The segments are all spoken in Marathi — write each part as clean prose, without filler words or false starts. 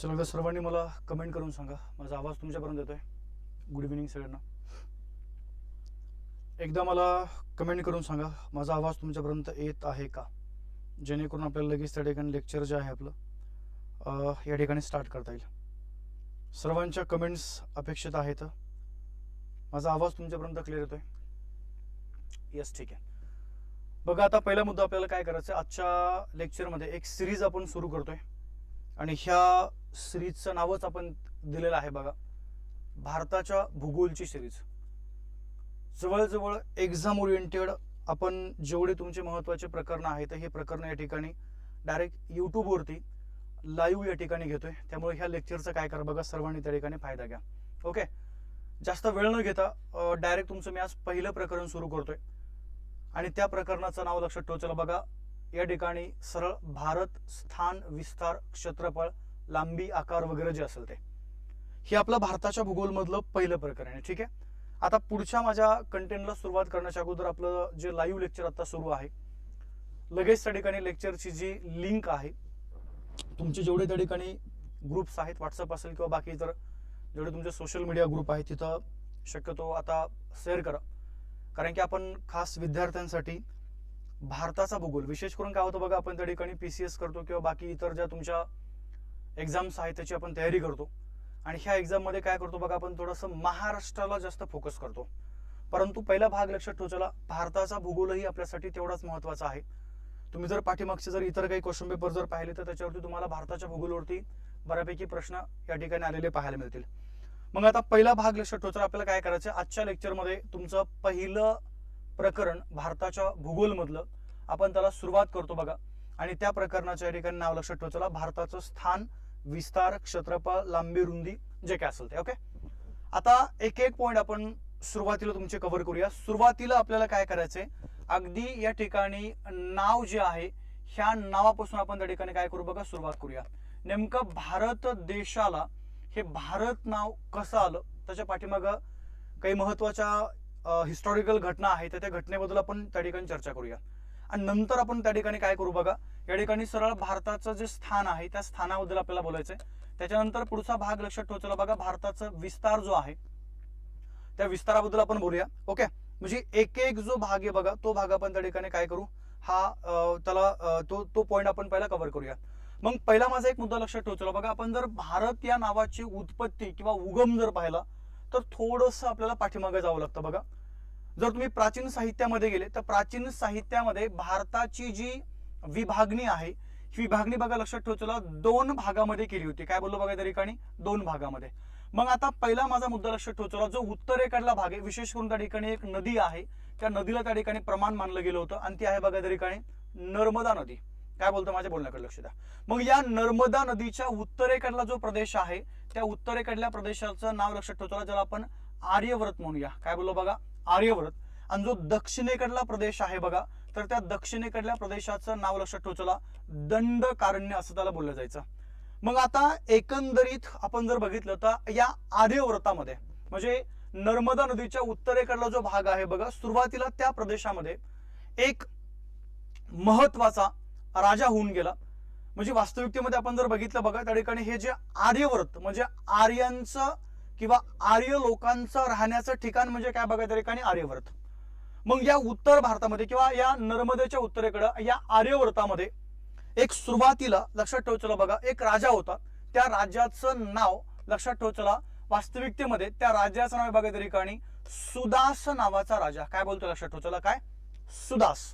चला एकदा सर्वांनी मला कमेंट करून सांगा माझा आवाज तुमच्यापर्यंत येतोय. गुड इव्हिनिंग सगळ्यांना. एकदा मला कमेंट करून सांगा माझा आवाज तुमच्यापर्यंत येत आहे का, जेणेकरून आपल्याला लगेच त्या ठिकाणी लेक्चर जे आहे आपलं या ठिकाणी स्टार्ट करता येईल. सर्वांच्या कमेंट्स अपेक्षित आहेत. माझा आवाज तुमच्यापर्यंत क्लिअर येतोय? यस, ठीक आहे. बघा, आता पहिला मुद्दा आपल्याला काय करायचं, आजच्या लेक्चरमध्ये एक सिरीज आपण सुरू करतोय आणि ह्या सिरीजचं नावच आपण दिलेलं आहे बघा, भारताच्या भूगोलची सिरीज. जवळजवळ एक्झाम ओरिएंटेड आपण जेवढे तुमचे महत्त्वाचे प्रकरण आहेत हे प्रकरण या ठिकाणी डायरेक्ट यूट्यूबवरती लाईव्ह या ठिकाणी घेतोय. त्यामुळे ह्या लेक्चरचा काय करा बघा, सर्वांनी त्या ठिकाणी फायदा घ्या. ओके, जास्त वेळ न घेता डायरेक्ट तुमचं मी आज पहिलं प्रकरण सुरू करतोय आणि त्या प्रकरणाचं नाव लक्षात ठेवा. चला बघा, या ठिकाणी सरळ भारत, स्थान, विस्तार, क्षेत्रफळ, लांबी, आकार वगैरे जे असेल ते, हे आपलं भारताच्या भूगोलमधलं पहिलं प्रकरण आहे. ठीक आहे. आता पुढच्या माझ्या कंटेंटला सुरुवात करण्याच्या अगोदर आपलं जे लाईव्ह लेक्चर आता सुरू आहे, लगेच त्या ठिकाणी लेक्चरची जी लिंक आहे, तुमचे जेवढे त्या ठिकाणी ग्रुप्स आहेत, व्हॉट्सअप असेल किंवा बाकी इतर जेवढे तुमचे सोशल मीडिया ग्रुप आहेत, तिथं शक्यतो आता शेअर करा. कारण की आपण खास विद्यार्थ्यांसाठी भारताचा भूगोल, विशेष करून काय होतं बघा, आपण त्या ठिकाणी PCS करतो किंवा बाकी इतर ज्या तुमच्या एक्झाम्स आहेत त्याची आपण तयारी करतो आणि ह्या एक्झाममध्ये काय करतो बघा, आपण थोडंसं महाराष्ट्राला जास्त फोकस करतो. परंतु पहिला भाग लक्षात ठेवा, चला भारताचा भूगोलही आपल्यासाठी तेवढाच महत्त्वाचा आहे. तुम्ही जर पाठीमागचे जर इतर काही क्वेश्चन पेपर जर पाहिले तर त्याच्यावरती तुम्हाला भारताच्या भूगोलवरती बऱ्यापैकी प्रश्न या ठिकाणी आलेले पाहायला मिळतील. मग आता पहिला भाग लक्षात ठेवा, आपल्याला काय करायचं, आजच्या लेक्चरमध्ये तुमचं पहिलं प्रकरण भारताच्या भूगोलमधलं आपण त्याला सुरुवात करतो बघा. आणि त्या प्रकरणाच्या या ठिकाणी नाव लक्षात ठेवा, भारताचं स्थान, विस्तार, क्षेत्रफळ, लांबी, रुंदी जे काय असेल ते. ओके, आता एक एक पॉइंट आपण सुरुवातीला तुमचे कव्हर करूया. सुरुवातीला आपल्याला काय करायचंय, अगदी या ठिकाणी नाव जे आहे ह्या नावापासून आपण त्या ठिकाणी काय करू बघा, सुरुवात करूया. नेमकं भारत देशाला हे भारत नाव कसं आलं, त्याच्या पाठीमागं काही महत्वाच्या हिस्टॉरिकल घटना आहेत, तर त्या घटनेबद्दल आपण त्या ठिकाणी चर्चा करूया. आणि नंतर आपण त्या ठिकाणी काय करू बघा, या ठिकाणी सरळ भारताचं जे स्थान आहे त्या स्थानाबद्दल आपल्याला बोलायचंय. त्याच्यानंतर पुढचा भाग लक्षात ठेवा बघा, भारताचा विस्तार जो आहे त्या विस्ताराबद्दल आपण बोलूया. ओके, म्हणजे एक एक जो भाग आहे बघा, तो भाग आपण त्या ठिकाणी काय करू, हा त्याला तो पॉइंट आपण पहिला कव्हर करूया. मग पहिला माझा एक मुद्दा लक्षात ठेवा बघा, आपण जर भारत या नावाची उत्पत्ती किंवा उगम जर पाहिला तर थोडंसं आपल्याला पाठीमागे जावं लागतं बघा. जर तुम्ही प्राचीन साहित्यामध्ये गेले तर प्राचीन साहित्यामध्ये भारताची जी विभागणी आहे ही विभागणी बघा लक्षात ठेवा, दोन भागामध्ये केली होती. काय बोललो बघा त्या ठिकाणी, दोन भागामध्ये. मग आता पहिला माझा मुद्दा लक्षात ठेवा, जो उत्तरेकडला भाग आहे, विशेष करून त्या ठिकाणी एक नदी आहे, त्या नदीला त्या ठिकाणी प्रमाण मानलं गेलं होतं आणि ती आहे बघा त्या ठिकाणी नर्मदा नदी. काय बोलतो, माझ्या बोलण्याकडे लक्ष द्या. मग या नर्मदा नदीच्या उत्तरेकडला जो प्रदेश आहे त्या उत्तरेकडल्या प्रदेशाचं नाव लक्षात ठेवा, ज्याला आपण आर्यव्रत म्हणूया. काय बोललो बघा, आर्यव्रत. आणि जो दक्षिणेकडला प्रदेश आहे बघा, तर त्या दक्षिणेकडल्या प्रदेशाचं नाव लक्षात ठेवा, दंडकारण्य असं त्याला बोललं जायचं. मग आता एकंदरीत आपण जर बघितलं तर या आर्यव्रतामध्ये म्हणजे नर्मदा नदीच्या उत्तरेकडला जो भाग आहे बघा, सुरुवातीला त्या प्रदेशामध्ये एक महत्वाचा राजा होऊन गेला. म्हणजे वास्तविकतेमध्ये आपण जर बघितलं बघा, त्या ठिकाणी हे जे आर्यव्रत म्हणजे आर्यांचं किंवा आर्य लोकांचं राहण्याचं ठिकाण म्हणजे काय बघा त्या ठिकाणी आर्यव्रत. मग या उत्तर भारतामध्ये किंवा या नर्मदेच्या उत्तरेकडं या आर्यव्रतामध्ये एक सुरुवातीला लक्षात ठेवा बघा, एक राजा होता. त्या राजाचं नाव लक्षात ठेवा, वास्तविकतेमध्ये त्या राजाचं नाव बघा त्या ठिकाणी सुदास नावाचा राजा. काय बोलतो लक्षात ठेवा, काय सुदास.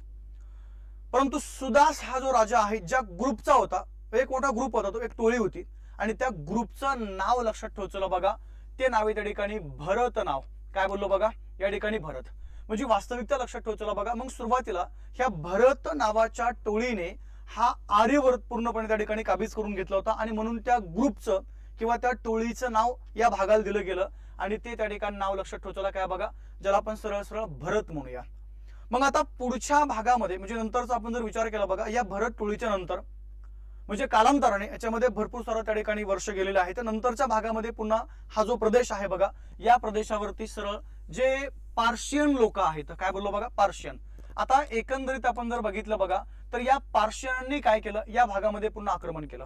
परंतु सुदास हा जो राजा आहे ज्या ग्रुपचा होता, एक मोठा ग्रुप होता, तो एक टोळी होती आणि त्या ग्रुपचं नाव लक्षात ठेवा बघा, ते नाव आहे त्या ठिकाणी भरत नाव. काय बोललो बघा, या ठिकाणी भरत. म्हणजे वास्तविकता लक्षात ठेवा बघा, मग सुरुवातीला ह्या भरत नावाच्या टोळीने हा आर्यव्रत पूर्णपणे त्या ठिकाणी काबीज करून घेतला होता आणि म्हणून त्या ग्रुपचं किंवा त्या टोळीचं नाव या भागाला दिलं गेलं आणि ते त्या ठिकाणी नाव लक्षात ठेवा काय बघा, ज्याला आपण सरळ सरळ भरत म्हणूया. मग आता पुढच्या भागामध्ये म्हणजे नंतरचा आपण जर विचार केला बघा, या भरत टोळीच्या नंतर म्हणजे कालांतराने याच्यामध्ये भरपूर सारं त्या ठिकाणी वर्ष गेलेले आहे. तर नंतरच्या भागामध्ये पुन्हा हा जो प्रदेश आहे बघा, या प्रदेशावरती सरळ जे पार्शियन लोक आहेत, काय बोललो बघा, पार्शियन. आता एकंदरीत आपण जर बघितलं बघा तर या पार्शियननी काय केलं, या भागामध्ये पुन्हा आक्रमण केलं.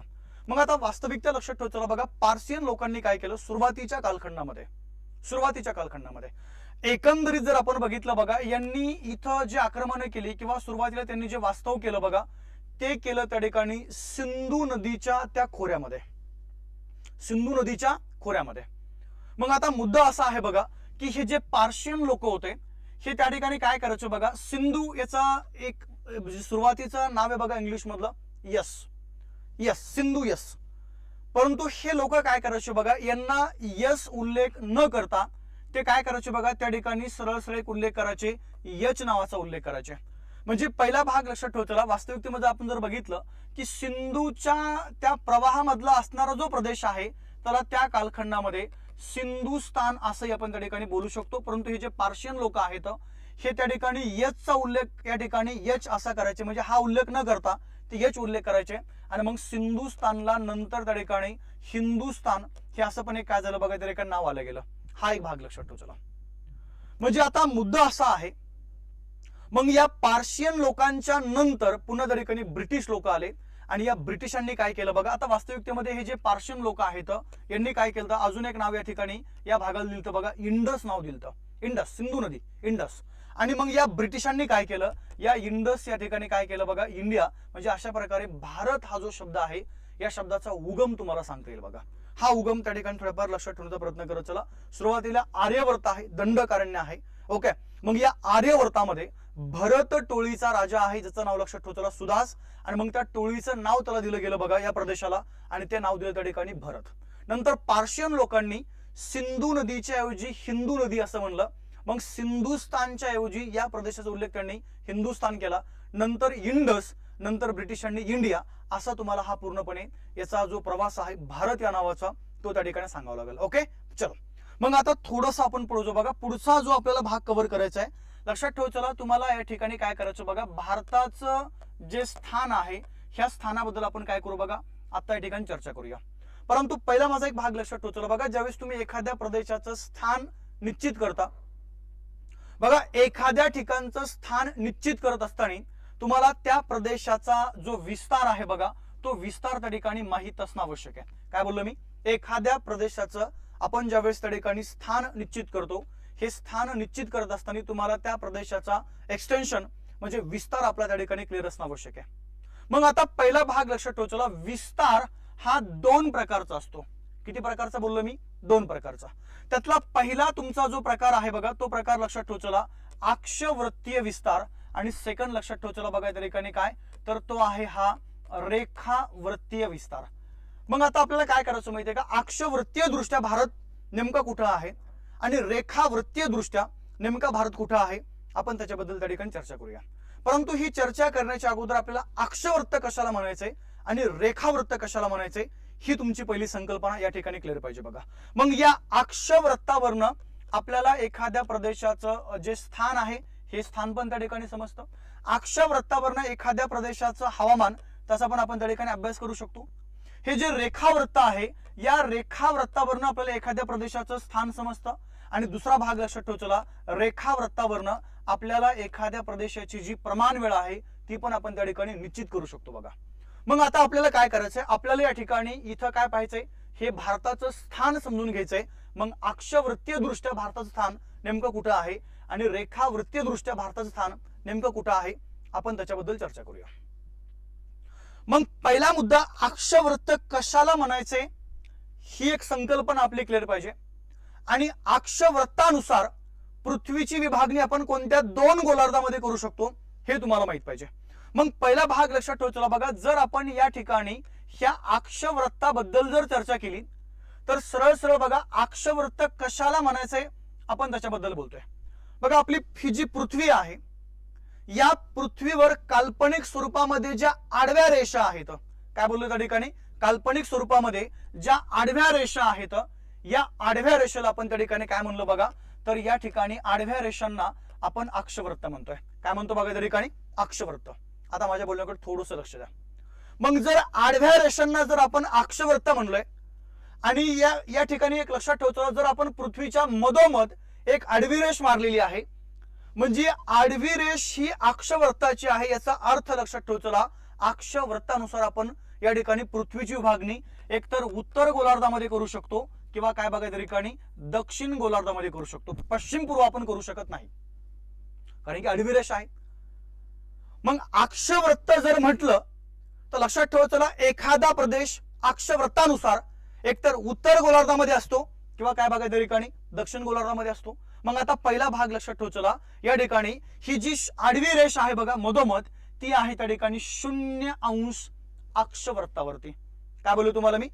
मग आता वास्तविकता लक्षात ठेवा. चला बघा, पार्सियन लोकांनी काय केलं सुरुवातीच्या कालखंडामध्ये एकंदरीत जर आपण बघितलं बघा, यांनी इथं जे आक्रमण केली किंवा सुरुवातीला त्यांनी जे वास्तव केलं बघा, ते केलं त्या ठिकाणी सिंधू नदीच्या त्या खोऱ्यामध्ये, सिंधू नदीच्या खोऱ्यामध्ये. मग आता मुद्दा असा आहे बघा की हे जे पार्शियन लोक होते हे त्या ठिकाणी काय करायचे बघा, सिंधू याचा एक सुरुवातीचं नाव आहे बघा इंग्लिश मधलं यस, सिंधू यस. परंतु हे लोक काय करायचे बघा, यांना यस उल्लेख न करता ते काय करायचे बघा, त्या ठिकाणी सरळ सरळ एक उल्लेख करायचे, यच नावाचा उल्लेख करायचे. म्हणजे पहिला भाग लक्षात ठेवला. वास्तविकतेमध्ये आपण जर बघितलं की सिंधूच्या त्या प्रवाहामधला असणारा जो प्रदेश आहे त्याला त्या कालखंडामध्ये सिंधुस्थान असंही आपण त्या ठिकाणी बोलू शकतो. परंतु हे जे पार्शियन लोक आहेत हे त्या ठिकाणी यचचा उल्लेख या ठिकाणी यच असा करायचे, म्हणजे हा उल्लेख न करता ते यच उल्लेख करायचे. आणि मग सिंधुस्थानला नंतर त्या ठिकाणी हिंदुस्थान हे असं पण एक काय झालं बघा, त्या ठिकाणी नाव आलं गेलं. हा एक भाग लक्षात ठेवा. म्हणजे आता मुद्दा असा आहे, मग या पार्शियन लोकांच्या नंतर पुन्हा त्या ठिकाणी ब्रिटिश लोक आले आणि या ब्रिटिशांनी काय केलं बघा. आता वास्तविकतेमध्ये हे जे पार्शियन लोक आहेत यांनी काय केलं, अजून एक नाव या ठिकाणी या भागाला दिलं बघा, इंडस नाव दिलं, इंडस, सिंधू नदी इंडस. आणि मग या ब्रिटिशांनी काय केलं, या इंडस या ठिकाणी काय केलं बघा, इंडिया. म्हणजे अशा प्रकारे भारत हा जो शब्द आहे या शब्दाचा उगम तुम्हाला सांगता येईल बघा. हा उगम त्या ठिकाणी थोड्याफार लक्षात ठेवण्याचा प्रयत्न करत चला. सुरुवातीला आर्यवर्त आहे, दंडकारण्य आहे. ओके, मग या आर्यवर्तामध्ये भरत टोळीचा राजा आहे ज्याचं नाव लक्षात ठेवतो सुदास. आणि मग त्या टोळीचं नाव त्याला दिलं गेलं बघा या प्रदेशाला, आणि ते नाव दिलं त्या ठिकाणी भरत. नंतर पार्शियन लोकांनी सिंधू नदीच्या ऐवजी हिंदू नदी असं म्हणलं. मग सिंधुस्थानच्या ऐवजी या प्रदेशाचा उल्लेख त्यांनी हिंदुस्थान केला. नंतर इंडस, नंतर ब्रिटिशांनी इंडिया. असा तुम्हाला हा पूर्णपणे याचा जो प्रवास आहे भारत या नावाचा तो त्या ठिकाणी सांगावा लागेल. ओके, चलो मग आता थोडंसं आपण पुढे जाऊ बघा. पुढचा जो आपल्याला भाग कव्हर करायचा आहे, लक्षात ठेवा. चला तुम्हाला या ठिकाणी काय करायचं बघा, भारताचं जे स्थान आहे ह्या स्थानाबद्दल आपण काय करू बघा, आता या ठिकाणी चर्चा करूया. परंतु पहिला माझा एक भाग लक्षात ठेवा. चला बघा, ज्यावेळेस तुम्ही एखाद्या प्रदेशाचं स्थान निश्चित करता बघा, एखाद्या ठिकाणचं स्थान निश्चित करत असताना तुम्हाला त्या प्रदेशाचा जो विस्तार आहे बघा, तो विस्तार त्या ठिकाणी माहित असणं आवश्यक आहे. काय बोललो मी, एखाद्या प्रदेशाचं आपण ज्यावेळेस त्या ठिकाणी स्थान निश्चित करतो, हे स्थान निश्चित करत असताना तुम्हाला त्या प्रदेशाचा एक्सटेन्शन म्हणजे विस्तार आपल्या त्या ठिकाणी क्लिअर असणं आवश्यक आहे. मग आता पहिला भाग लक्षात ठेवा. चला, विस्तार हा 2 प्रकारचा असतो. किती प्रकारचा बोललो मी, 2 प्रकारचा. त्यातला पहिला तुमचा जो प्रकार आहे बघा, तो प्रकार लक्षात ठेवा. चला, अक्षवृत्तीय विस्तार. आणि सेकंड लक्षात ठेवा. चला बघा त्या ठिकाणी काय, तर तो आहे हा रेखावृत्तीय विस्तार. मग आता आपल्याला काय करायचं माहितीये का, अक्षवृत्तीय दृष्ट्या भारत नेमका कुठं आहे आणि रेखावृत्तीय दृष्ट्या नेमका भारत कुठं आहे, आपण त्याच्याबद्दल त्या ठिकाणी चर्चा करूया. परंतु ही चर्चा करण्याच्या अगोदर आपल्याला अक्षवृत्त कशाला म्हणायचंय आणि रेखावृत्त कशाला म्हणायचंय ही तुमची पहिली संकल्पना या ठिकाणी क्लिअर पाहिजे बघा. मग या अक्षवृत्तावरनं आपल्याला एखाद्या प्रदेशाचं जे स्थान आहे हे स्थान पण त्या ठिकाणी समजतं. अक्षवृत्तावरनं एखाद्या प्रदेशाचं हवामान त्याचा पण आपण त्या ठिकाणी अभ्यास करू शकतो. हे जे रेखावृत्त आहे या रेखावृत्तावरनं आपल्याला एखाद्या प्रदेशाचं स्थान समजतं. आणि दुसरा भाग लक्षात ठेवा. चला, रेखावृत्तावरनं आपल्याला एखाद्या प्रदेशाची जी प्रमाण वेळ आहे ती पण आपण त्या ठिकाणी निश्चित करू शकतो बघा. मग आता आपल्याला काय करायचंय, आपल्याला या ठिकाणी इथं काय पाहायचंय, हे भारताचं स्थान समजून घ्यायचंय. मग अक्षवृत्तीय दृष्ट्या भारताचं स्थान नेमकं कुठं आहे आणि रेखावृत्तीय दृष्ट्या भारताचं स्थान नेमकं कुठं आहे, आपण त्याच्याबद्दल चर्चा करूया. मग पहिला मुद्दा, अक्षवृत्त कशाला म्हणायचे ही एक संकल्पना आपली क्लिअर पाहिजे. आणि अक्षवृत्तानुसार पृथ्वीची विभागणी आपण कोणत्या 2 गोलार्धामध्ये करू शकतो हे तुम्हाला माहित पाहिजे. मग पहिला भाग लक्षात ठेवा. चला बघा, जर आपण या ठिकाणी ह्या अक्षवृत्ताबद्दल जर चर्चा केली तर सरळ सरळ बघा, अक्षवृत्त कशाला म्हणायचंय आपण त्याच्याबद्दल बोलतोय. बघा, आपली ही जी पृथ्वी आहे या पृथ्वीवर काल्पनिक स्वरूपामध्ये ज्या आडव्या रेषा आहेत, काय बोललो त्या ठिकाणी, काल्पनिक स्वरूपामध्ये ज्या आडव्या रेषा आहेत या आडव्या रेषेला आपण त्या ठिकाणी काय म्हणलो बघा, तर या ठिकाणी आडव्या रेषांना आपण अक्षवृत्त म्हणतोय. काय म्हणतो बघा त्या ठिकाणी, अक्षवृत्त. आता माझ्या बोलण्याकडे थोडंसं लक्ष द्या. मग जर आडव्या रेषांना जर आपण अक्षवृत्त म्हणलोय आणि या ठिकाणी एक लक्षात ठेवतो, जर आपण पृथ्वीच्या मधोमध एक आडवी रेष मारलेली आहे म्हणजे आडवी रेष ही अक्षवृत्ताची आहे, याचा अर्थ लक्षात ठेवतो. अक्षवृत्तानुसार आपण या ठिकाणी पृथ्वीची विभागणी एकतर उत्तर गोलार्धामध्ये करू शकतो किंवा काय बघा त्या ठिकाणी दक्षिण गोलार्धामध्ये करू शकतो. पश्चिम पूर्व आपण करू शकत नाही, कारण की आडवी रेषा आहे. मग अक्षवृत्त जर म्हटलं तर लक्षात ठेवा, चला एखादा प्रदेश अक्षवृत्तानुसार एकतर उत्तर गोलार्धामध्ये असतो किंवा काय बघा त्या ठिकाणी दक्षिण गोलार्धामध्ये असतो. मग आता पहिला भाग लक्षात ठेवा, चला या ठिकाणी ही जी आडवी रेष आहे बघा मधोमध, ती आहे त्या ठिकाणी 0° अक्षवृत्तावरती. काय बोलू तुम्हाला मी,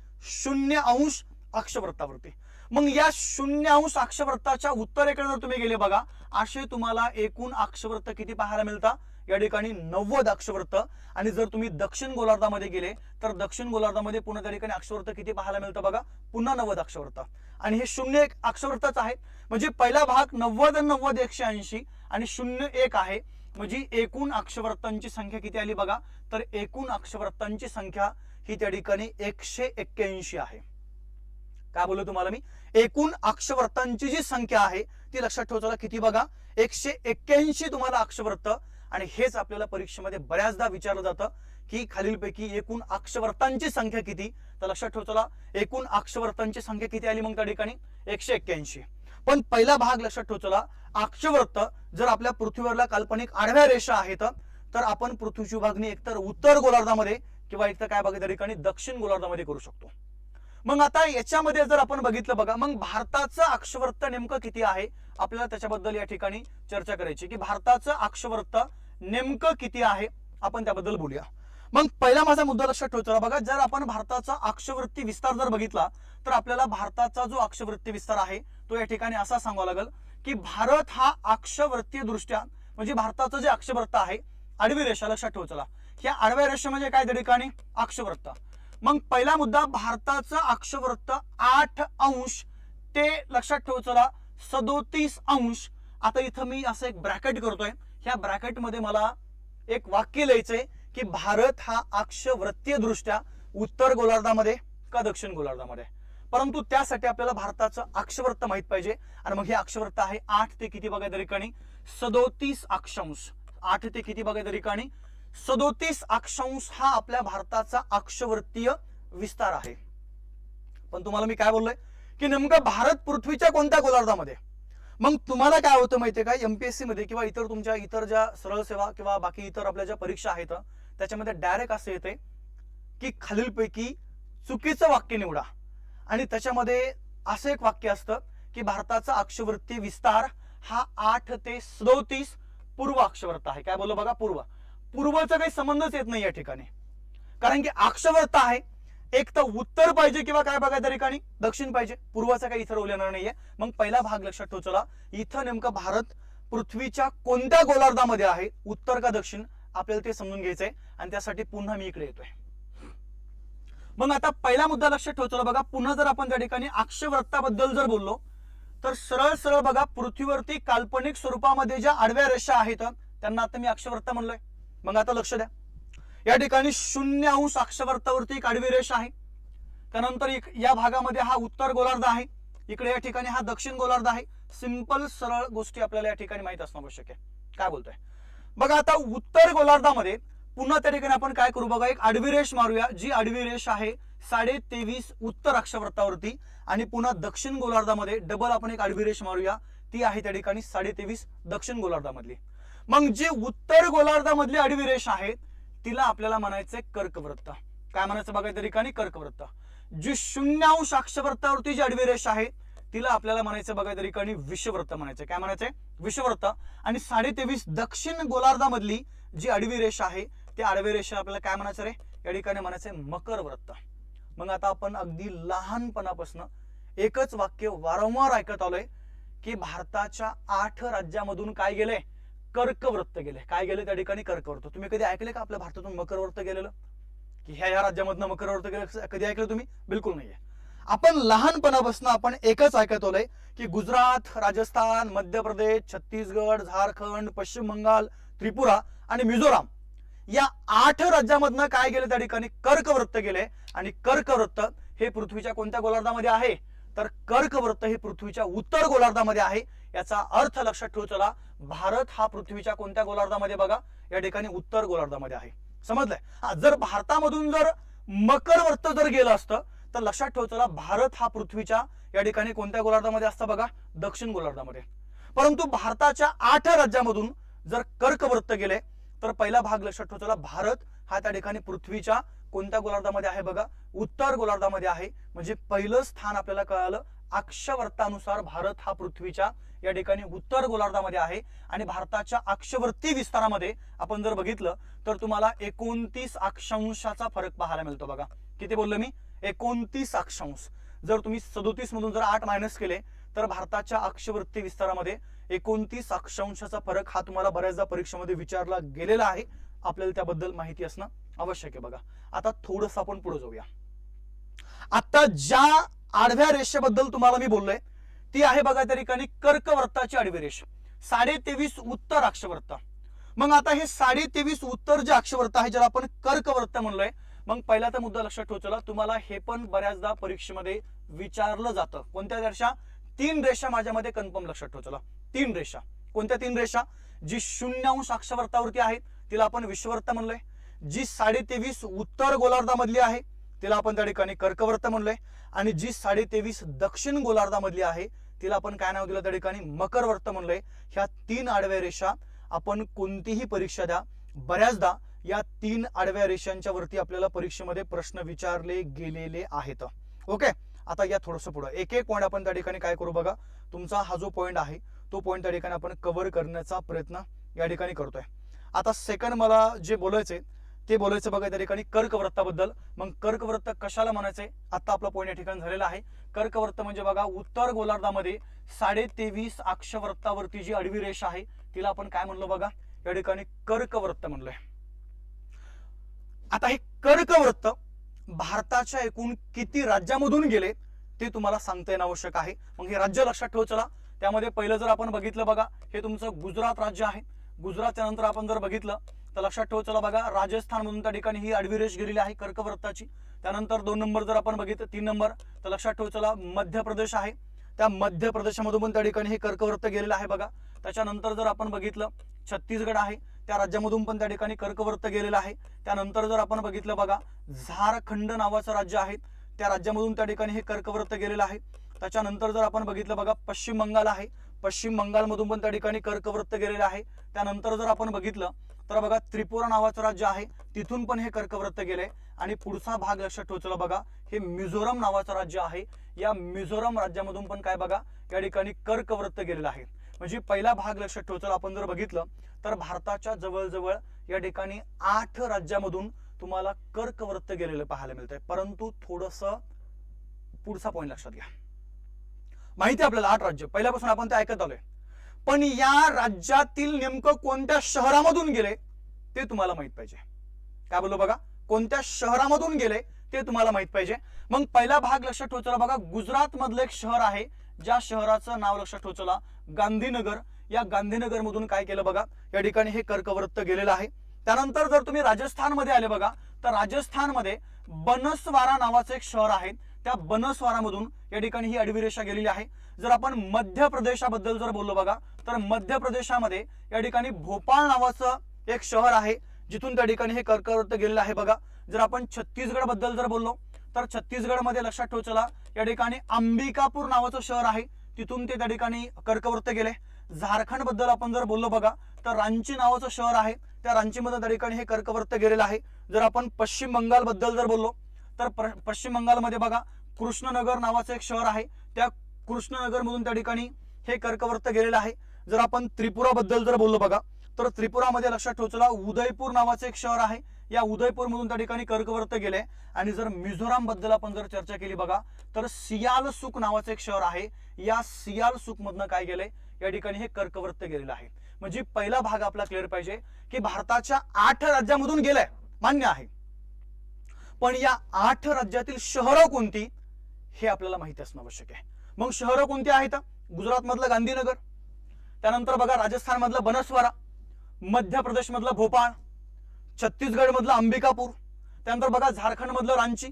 0° अक्षवृत्तावरती. मग या 0° अक्षवृत्ताच्या उत्तरेकडे जर तुम्ही गेले बघा, असे तुम्हाला एकूण अक्षवृत्त किती पाहायला मिळतात, या ठिकाणी 90 अक्षवृत्त. आणि जर तुम्ही दक्षिण गोलार्धामध्ये गेले तर दक्षिण गोलार्धामध्ये पुन्हा त्या ठिकाणी अक्षवृत्त किती पाहायला मिळतं बघा, पुन्हा 90 अक्षवृत्त. आणि हे 0 अक्षवृत्तच आहे. म्हणजे पहिला भाग 90 आणि 90 180 आणि 0 आहे. म्हणजे एकूण अक्षवृत्तांची संख्या किती आली बघा, तर एकूण अक्षवृत्तांची संख्या ही त्या ठिकाणी 181 आहे. काय बोललो तुम्हाला मी, एकूण अक्षवृत्तांची जी संख्या आहे ती लक्षात ठेवा, किती बघा 181 तुम्हाला अक्षवृत्त. आणि हेच आपल्याला परीक्षेमध्ये बऱ्याचदा विचारलं जातं की खालीलपैकी एकूण अक्षवृत्तांची संख्या किती. तर लक्षात ठेवा, एकूण अक्षवृत्तांची संख्या किती आली मग त्या ठिकाणी 181. पण पहिला भाग लक्षात ठेवा, अक्षवृत्त जर आपल्या पृथ्वीवरला काल्पनिक आडव्या रेषा आहेत तर आपण पृथ्वीची विभागणी एकतर उत्तर गोलार्धामध्ये किंवा एकतर काय बघा त्या ठिकाणी दक्षिण गोलार्धामध्ये करू शकतो. मग आता याच्यामध्ये जर आपण बघितलं बघा, मग भारताचं अक्षवृत्त नेमकं किती आहे, आपल्याला त्याच्याबद्दल या ठिकाणी चर्चा करायची की भारताचं अक्षवृत्त नेमकं किती आहे, आपण त्याबद्दल बोलूया. मग पहिला माझा मुद्दा लक्षात ठेवायचा बघा, जर आपण भारताचा अक्षवृत्ती विस्तार जर बघितला तर आपल्याला भारताचा जो अक्षवृत्ती विस्तार आहे तो या ठिकाणी असा सांगावा लागेल की भारत हा अक्षवृत्तीय दृष्ट्या म्हणजे भारताचं जे अक्षवृत्त आहे आडवी रेषा लक्षात ठेवायचा, ह्या आडव्या रेषा म्हणजे काय त्या ठिकाणी अक्षवृत्त. मग पहिला मुद्दा, भारताचं अक्षवृत्त 8° ते लक्षात ठेवायचा 37°. आता इथं मी असं एक ब्रॅकेट करतोय, ह्या ब्रॅकेट मध्ये मला एक वाक्य लिहायचंय की भारत हा अक्षवृत्तीय दृष्ट्या उत्तर गोलार्धामध्ये का दक्षिण गोलार्धामध्ये. परंतु त्यासाठी आपल्याला भारताचं अक्षवृत्त माहित पाहिजे. आणि मग हे अक्षवृत्त आहे 8 ते किती बघा त्या ठिकाणी 37 अक्षांश. 8 ते किती बघा त्या ठिकाणी 37 अक्षांश हा आपल्या भारताचा अक्षवृत्तीय विस्तार आहे. पण तुम्हाला मी काय बोललोय की नेमकं भारत पृथ्वीच्या कोणत्या गोलार्धामध्ये. मग तुम्हाला काय होतं माहितीये का, एमपीएससी मध्ये किंवा इतर ज्या सरळ सेवा किंवा बाकी इतर आपल्या ज्या परीक्षा आहेत त्याच्यामध्ये डायरेक्ट असं येते की खालीलपैकी चुकीचं वाक्य निवडा. आणि त्याच्यामध्ये असं एक वाक्य असतं की भारताचा अक्षवृत्ती विस्तार हा 8 ते 37 पूर्व अक्षवृत्त आहे. काय बोललो बघा, पूर्वचा काही संबंधच येत नाही या ठिकाणी, कारण की अक्षवृत्त आहे एक तर उत्तर पाहिजे किंवा काय बघा त्या ठिकाणी दक्षिण पाहिजे, पूर्वाचा काही इथं रोल येणार नाहीये. मग पहिला भाग लक्षात ठेवा, इथं नेमकं भारत पृथ्वीच्या कोणत्या गोलार्धामध्ये आहे, उत्तर का दक्षिण, आपल्याला ते समजून घ्यायचंय. आणि त्यासाठी पुन्हा मी इकडे येतोय. मग आता पहिला मुद्दा लक्षात ठेवा बघा, पुन्हा जर आपण त्या ठिकाणी अक्षवृत्ताबद्दल जर बोललो तर सरळ बघा, पृथ्वीवरती काल्पनिक स्वरूपामध्ये ज्या आडव्या रेषा आहेत त्यांना आता मी अक्षवृत्त म्हणलोय. मग आता लक्ष द्या, या ठिकाणी 0° अक्षवृत्तावरती एक आडवी रेषा आहे. त्यानंतर या भागामध्ये हा उत्तर गोलार्ध आहे, इकडे या ठिकाणी हा दक्षिण गोलार्ध आहे. सिंपल सरळ गोष्टी आपल्याला या ठिकाणी माहित असणं आवश्यक आहे. काय बोलतोय बघा, आता उत्तर गोलार्धामध्ये पुन्हा त्या ठिकाणी आपण काय करू बघा, एक आडवी रेष मारूया. जी आडवी रेष आहे 23.5 उत्तर अक्षवृत्तावरती. आणि पुन्हा दक्षिण गोलार्धामध्ये डबल आपण एक आडवी रेष मारूया, ती आहे त्या ठिकाणी 23.5 दक्षिण गोलार्धामधली. मग जी उत्तर गोलार्धामधली आडवी रेष आहे तिला आपल्याला म्हणायचंय कर्कवृत्त. काय म्हणायचं बघा त्या ठिकाणी कर्कवृत्त. जी 0° अक्षवृत्तावरती जी आडवी रेष आहे तिला आपल्याला म्हणायचं बघा त्या ठिकाणी विषुववृत्त म्हणायचं. काय म्हणायचंय, विषुववृत्त. आणि 23.5 दक्षिण गोलार्धामधली जी आडवी रेष आहे ती आडवी रेष आपल्याला काय म्हणायचं रे, या ठिकाणी म्हणायचंय मकरवृत्त. मग आता आपण अगदी लहानपणापासून एकच वाक्य वारंवार ऐकत आलोय की भारताच्या 8 राज्यामधून काय गेले, कर्कवृत्त गेले. काय गेले त्या ठिकाणी कर्कवृत्त. तुम्ही कधी ऐकले का आपल्या भारतातून मकरवृत्त गेलेलं, की ह्या राज्यामधनं मकरवृत्त गेलं, कधी ऐकलं तुम्ही? बिलकुल नाहीये. आपण लहानपणापासून आपण एकच ऐकत आलोय की गुजरात, राजस्थान, मध्य प्रदेश, छत्तीसगड, झारखंड, पश्चिम बंगाल, त्रिपुरा आणि मिझोराम या 8 राज्यामधनं काय गेले त्या ठिकाणी कर्कवृत्त गेले. आणि कर्कवृत्त हे पृथ्वीच्या कोणत्या गोलार्धामध्ये आहे, तर कर्कवृत्त हे पृथ्वीच्या उत्तर गोलार्धामध्ये आहे. याचा अर्थ लक्षात ठेवा, भारत हा पृथ्वीच्या कोणत्या गोलार्धामध्ये बघा, या ठिकाणी उत्तर गोलार्धामध्ये आहे. समजलंय. जर भारतामधून जर मकर वर्त जर गेलं असतं तर लक्षात ठेव चला, भारत हा पृथ्वीच्या या ठिकाणी कोणत्या गोलार्धामध्ये असतं बघा, दक्षिण गोलार्धामध्ये. परंतु भारताच्या 8 राज्यामधून जर कर्क वृत्त गेले तर पहिला भाग लक्षात ठेव चला, भारत हा त्या ठिकाणी पृथ्वीच्या कोणत्या गोलार्धामध्ये आहे बघा, उत्तर गोलार्धामध्ये आहे. म्हणजे पहिलं स्थान आपल्याला कळालं, अक्षवर्तानुसार भारत हा पृथ्वीच्या या ठिकाणी उत्तर गोलार्धामध्ये आहे. आणि भारताच्या अक्षवर्ती विस्तारामध्ये आपण जर बघितलं तर तुम्हाला 29 अक्षांशाचा फरक पाहायला मिळतो बघा. किती बोललो मी? 29 अक्षांश. जर तुम्ही 37 मधून जर 8 मायनस केले तर भारताच्या अक्षवर्ती विस्तारामध्ये 29 अक्षांशाचा फरक हा तुम्हाला बऱ्याचदा परीक्षेमध्ये विचारला गेलेला आहे. आपल्याला त्याबद्दल माहिती असणं आवश्यक आहे बघा. आता थोडंसं आपण पुढे जाऊया. आता ज्या आडव्या रेषेबद्दल तुम्हाला मी बोललोय ती आहे बघा त्या ठिकाणी कर्कवृत्ताची आडवी रेष, 23.5 उत्तर अक्षवृत्त. मग आता हे 23.5 उत्तर जे अक्षवृत्त आहे ज्याला आपण कर्कवृत्त म्हणलोय, मग पहिला तर मुद्दा लक्षात ठेव चला, तुम्हाला हे पण बऱ्याचदा परीक्षेमध्ये विचारलं जातं. कोणत्या रेषा? 3 रेषा माझ्यामध्ये कन्फर्म लक्षात ठेव चला. 3 रेषा. कोणत्या 3 रेषा? जी 0 अक्षवृत्तावरती आहे तिला आपण विषुववृत्त म्हणलोय. जी 23.5 उत्तर गोलार्धामधली आहे तिला आपण त्या ठिकाणी कर्कवृत्त म्हणलोय. आणि जी 23.5 दक्षिण गोलार्धामधली आहे तिला आपण काय नाव दिलं त्या ठिकाणी? मकरवृत्त म्हणलोय. ह्या 3 आडव्या रेषा आपण कोणतीही परीक्षा द्या, बऱ्याचदा या 3 आडव्या रेषांच्या वरती आपल्याला परीक्षेमध्ये प्रश्न विचारले गेलेले आहेत. ओके, आता या थोडंसं पुढे एक एक पॉईंट आपण त्या ठिकाणी काय करू बघा. तुमचा हा जो पॉईंट आहे तो पॉईंट त्या ठिकाणी आपण कव्हर करण्याचा प्रयत्न या ठिकाणी करतोय. आता सेकंड मला जे बोलायचंय ते बोलायचं बघा त्या ठिकाणी कर्कवृत्ताबद्दल. मग कर्कवृत्त कशाला म्हणायचंय? आता आपला पॉईंट या ठिकाणी झालेला आहे. कर्कवृत्त म्हणजे बघा उत्तर गोलार्धामध्ये 23.5 अक्षवृत्तावरती जी आडवी रेषा आहे तिला आपण काय म्हणलो बघा, या ठिकाणी कर्कवृत्त म्हणलोय. आता हे कर्कवृत्त भारताच्या एकूण किती राज्यामधून गेले ते तुम्हाला सांगता येणं आवश्यक आहे. मग हे राज्य लक्षात ठेव चला. त्यामध्ये पहिलं जर आपण बघितलं बघा, हे तुमचं गुजरात राज्य आहे. गुजरातच्या नंतर आपण जर बघितलं तर लक्षात ठेव चला बघा, राजस्थान मधून त्या ठिकाणी ही आडवी रेष गेलेली आहे कर्कवृत्ताची. त्यानंतर 2 नंबर जर आपण बघितलं, 3 नंबर तर लक्षात ठेव चला मध्य प्रदेश आहे. त्या मध्य प्रदेशामधून पण त्या ठिकाणी हे कर्कवृत्त गेलेलं आहे बघा. त्याच्यानंतर जर आपण बघितलं छत्तीसगड आहे, त्या राज्यामधून पण त्या ठिकाणी कर्कवृत्त गेलेलं आहे. त्यानंतर जर आपण बघितलं बघा झारखंड नावाचं राज्य आहे, त्या राज्यामधून त्या ठिकाणी हे कर्कवृत्त गेलेलं आहे. त्याच्यानंतर जर आपण बघितलं बघा पश्चिम बंगाल आहे, पश्चिम बंगालमधून पण त्या ठिकाणी कर्कवृत्त गेलेलं आहे. त्यानंतर जर आपण बघितलं तर बघा त्रिपुरा नावाचं राज्य आहे, तिथून पण हे कर्कवृत्त गेले. आणि पुढचा भाग लक्षात ठेव चला बघा, हे मिझोरम नावाचं राज्य आहे. या मिझोरम राज्यामधून पण काय बघा या ठिकाणी कर्कवृत्त गेलेलं आहे. म्हणजे पहिला भाग लक्षात ठेव चला आपण जर बघितलं तर भारताच्या जवळजवळ या ठिकाणी 8 राज्यामधून तुम्हाला कर्कवृत्त गेलेलं पाहायला मिळतंय. परंतु थोडंसं पुढचा पॉईंट लक्षात घ्या. माहिती आपल्याला 8 राज्य पहिल्यापासून आपण ते ऐकत आलोय, पण या राज्यातील नेमकं कोणत्या शहरामधून गेले ते तुम्हाला माहित पाहिजे. काय बोललो बघा, कोणत्या शहरामधून गेले ते तुम्हाला माहित पाहिजे. मग पहिला भाग लक्षात ठेव चला बघा, गुजरात मधलं एक शहर आहे ज्या शहराचं नाव लक्षात ठेव चला गांधीनगर. या गांधीनगर मधून काय केलं बघा, या ठिकाणी हे कर्कवृत्त गेलेलं आहे. त्यानंतर जर तुम्ही राजस्थान मध्ये आले बघा तर राजस्थान मध्ये बनसवारा नावाचं एक शहर आहे, त्या बनसवारामधून या ठिकाणी ही आडवी रेषा गेलेली आहे. जर आपण मध्य प्रदेशाबद्दल जर बोललो बघा तर मध्य प्रदेशामध्ये या ठिकाणी भोपाळ नावाचं एक शहर आहे जिथून त्या ठिकाणी हे कर्कवृत्त गेलेलं आहे बघा. जर आपण छत्तीसगड बद्दल जर बोललो तर छत्तीसगड मध्ये लक्षात ठेव चला या ठिकाणी अंबिकापूर नावाचं शहर आहे, तिथून ते त्या ठिकाणी कर्कवृत्त गेले. झारखंड बद्दल आपण जर बोललो बघा तर रांची नावाचं शहर आहे, त्या रांची मध्ये त्या ठिकाणी हे कर्कवृत्त गेलेलं आहे. जर आपण पश्चिम बंगाल बद्दल जर बोललो तर पश्चिम बंगालमध्ये बघा कृष्णनगर नावाचं एक शहर आहे, त्या कृष्णनगर मधून त्या ठिकाणी हे कर्कवृत्त गेलेलं आहे. जर आपण त्रिपुरा बद्दल जर बोललो बघा तर त्रिपुरामध्ये लक्षात ठेव चला उदयपूर नावाचं एक शहर आहे, या उदयपूर मधून त्या ठिकाणी कर्कवृत्त गेले. आणि जर मिझोराम बद्दल आपण जर चर्चा केली बघा तर सियालसुक नावाचं एक शहर आहे, या सियालसुक मधनं काय गेले या ठिकाणी हे कर्कवृत्त गेलेलं आहे. म्हणजे पहिला भाग आपला क्लिअर पाहिजे की भारताच्या 8 राज्यामधून गेलाय मान्य आहे, पण या 8 राज्यातील शहरं कोणती हे आपल्याला माहिती असणं आवश्यक आहे. मग शहरं कोणती आहेत? गुजरात मधलं गांधीनगर, त्यानंतर बघा राजस्थान मधलं बनसवारा, मध्य प्रदेश मधलं भोपाळ, छत्तीसगड मधलं अंबिकापूर, त्यानंतर बघा झारखंड मधलं रांची,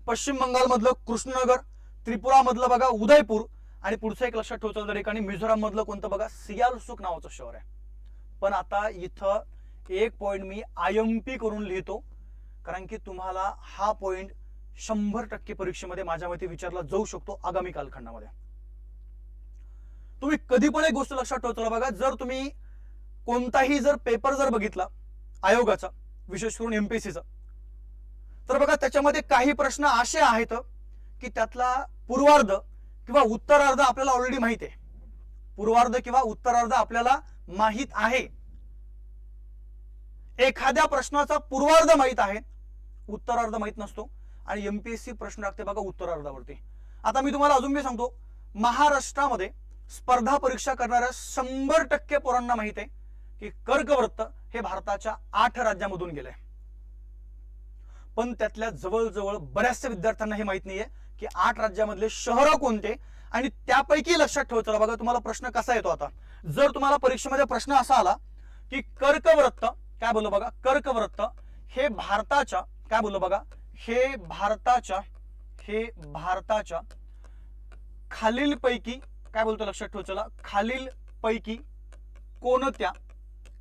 पश्चिम बंगाल मधलं कृष्णनगर, त्रिपुरा मधलं बघा उदयपूर, आणि पुढचं एक लक्षात ठेवायचं त्या ठिकाणी मिझोराम मधलं कोणतं बघा सियालसुक नावाचं शहर आहे. पण आता इथं एक पॉइंट मी IMP करून लिहितो, कारण की तुम्हाला हा पॉइंट 100% परीक्षेमध्ये माझ्या मते विचारला जाऊ शकतो आगामी कालखंडामध्ये. तुम्ही कधी पण एक गोष्ट लक्षात ठेवतो बघा, जर तुम्ही कोणताही जर पेपर जर बघितला आयोगाचा, विशेष करून एमपीएससीचा, तर बघा त्याच्यामध्ये काही प्रश्न असे आहेत की त्यातला पूर्वार्ध किंवा उत्तरार्ध आपल्याला ऑलरेडी माहित आहे. पूर्वार्ध किंवा उत्तरार्ध आपल्याला माहित आहे. एखाद्या प्रश्नाचा पूर्वार्ध माहित आहे, उत्तरार्ध माहित नसतो, आणि एमपीएससी प्रश्न टाकते बघा उत्तरार्धावरती. आता मी तुम्हाला अजून बी सांगतो, महाराष्ट्रामध्ये स्पर्धा परीक्षा करणाऱ्या 100% पोरांना माहित आहे की कर्कवृत्त हे भारताच्या 8 राज्यांमधून गेलंय. पण त्यातल्या जवळजवळ बऱ्याचशा विद्यार्थ्यांना हे माहित नाहीये की 8 राज्यामधले शहर कोणते, आणि त्यापैकी लक्षात ठेवायचं बघा. तुम्हाला प्रश्न कसा येतो आता, जर तुम्हाला परीक्षेमध्ये प्रश्न असा आला की कर्कवृत्त, काय बोललो बघा, कर्कवृत्त हे भारताच्या, काय बोललो बघा, हे भारताच्या खालीलपैकी, काय बोलतो लक्षात ठेव, चला, खालीलपैकी कोणत्या,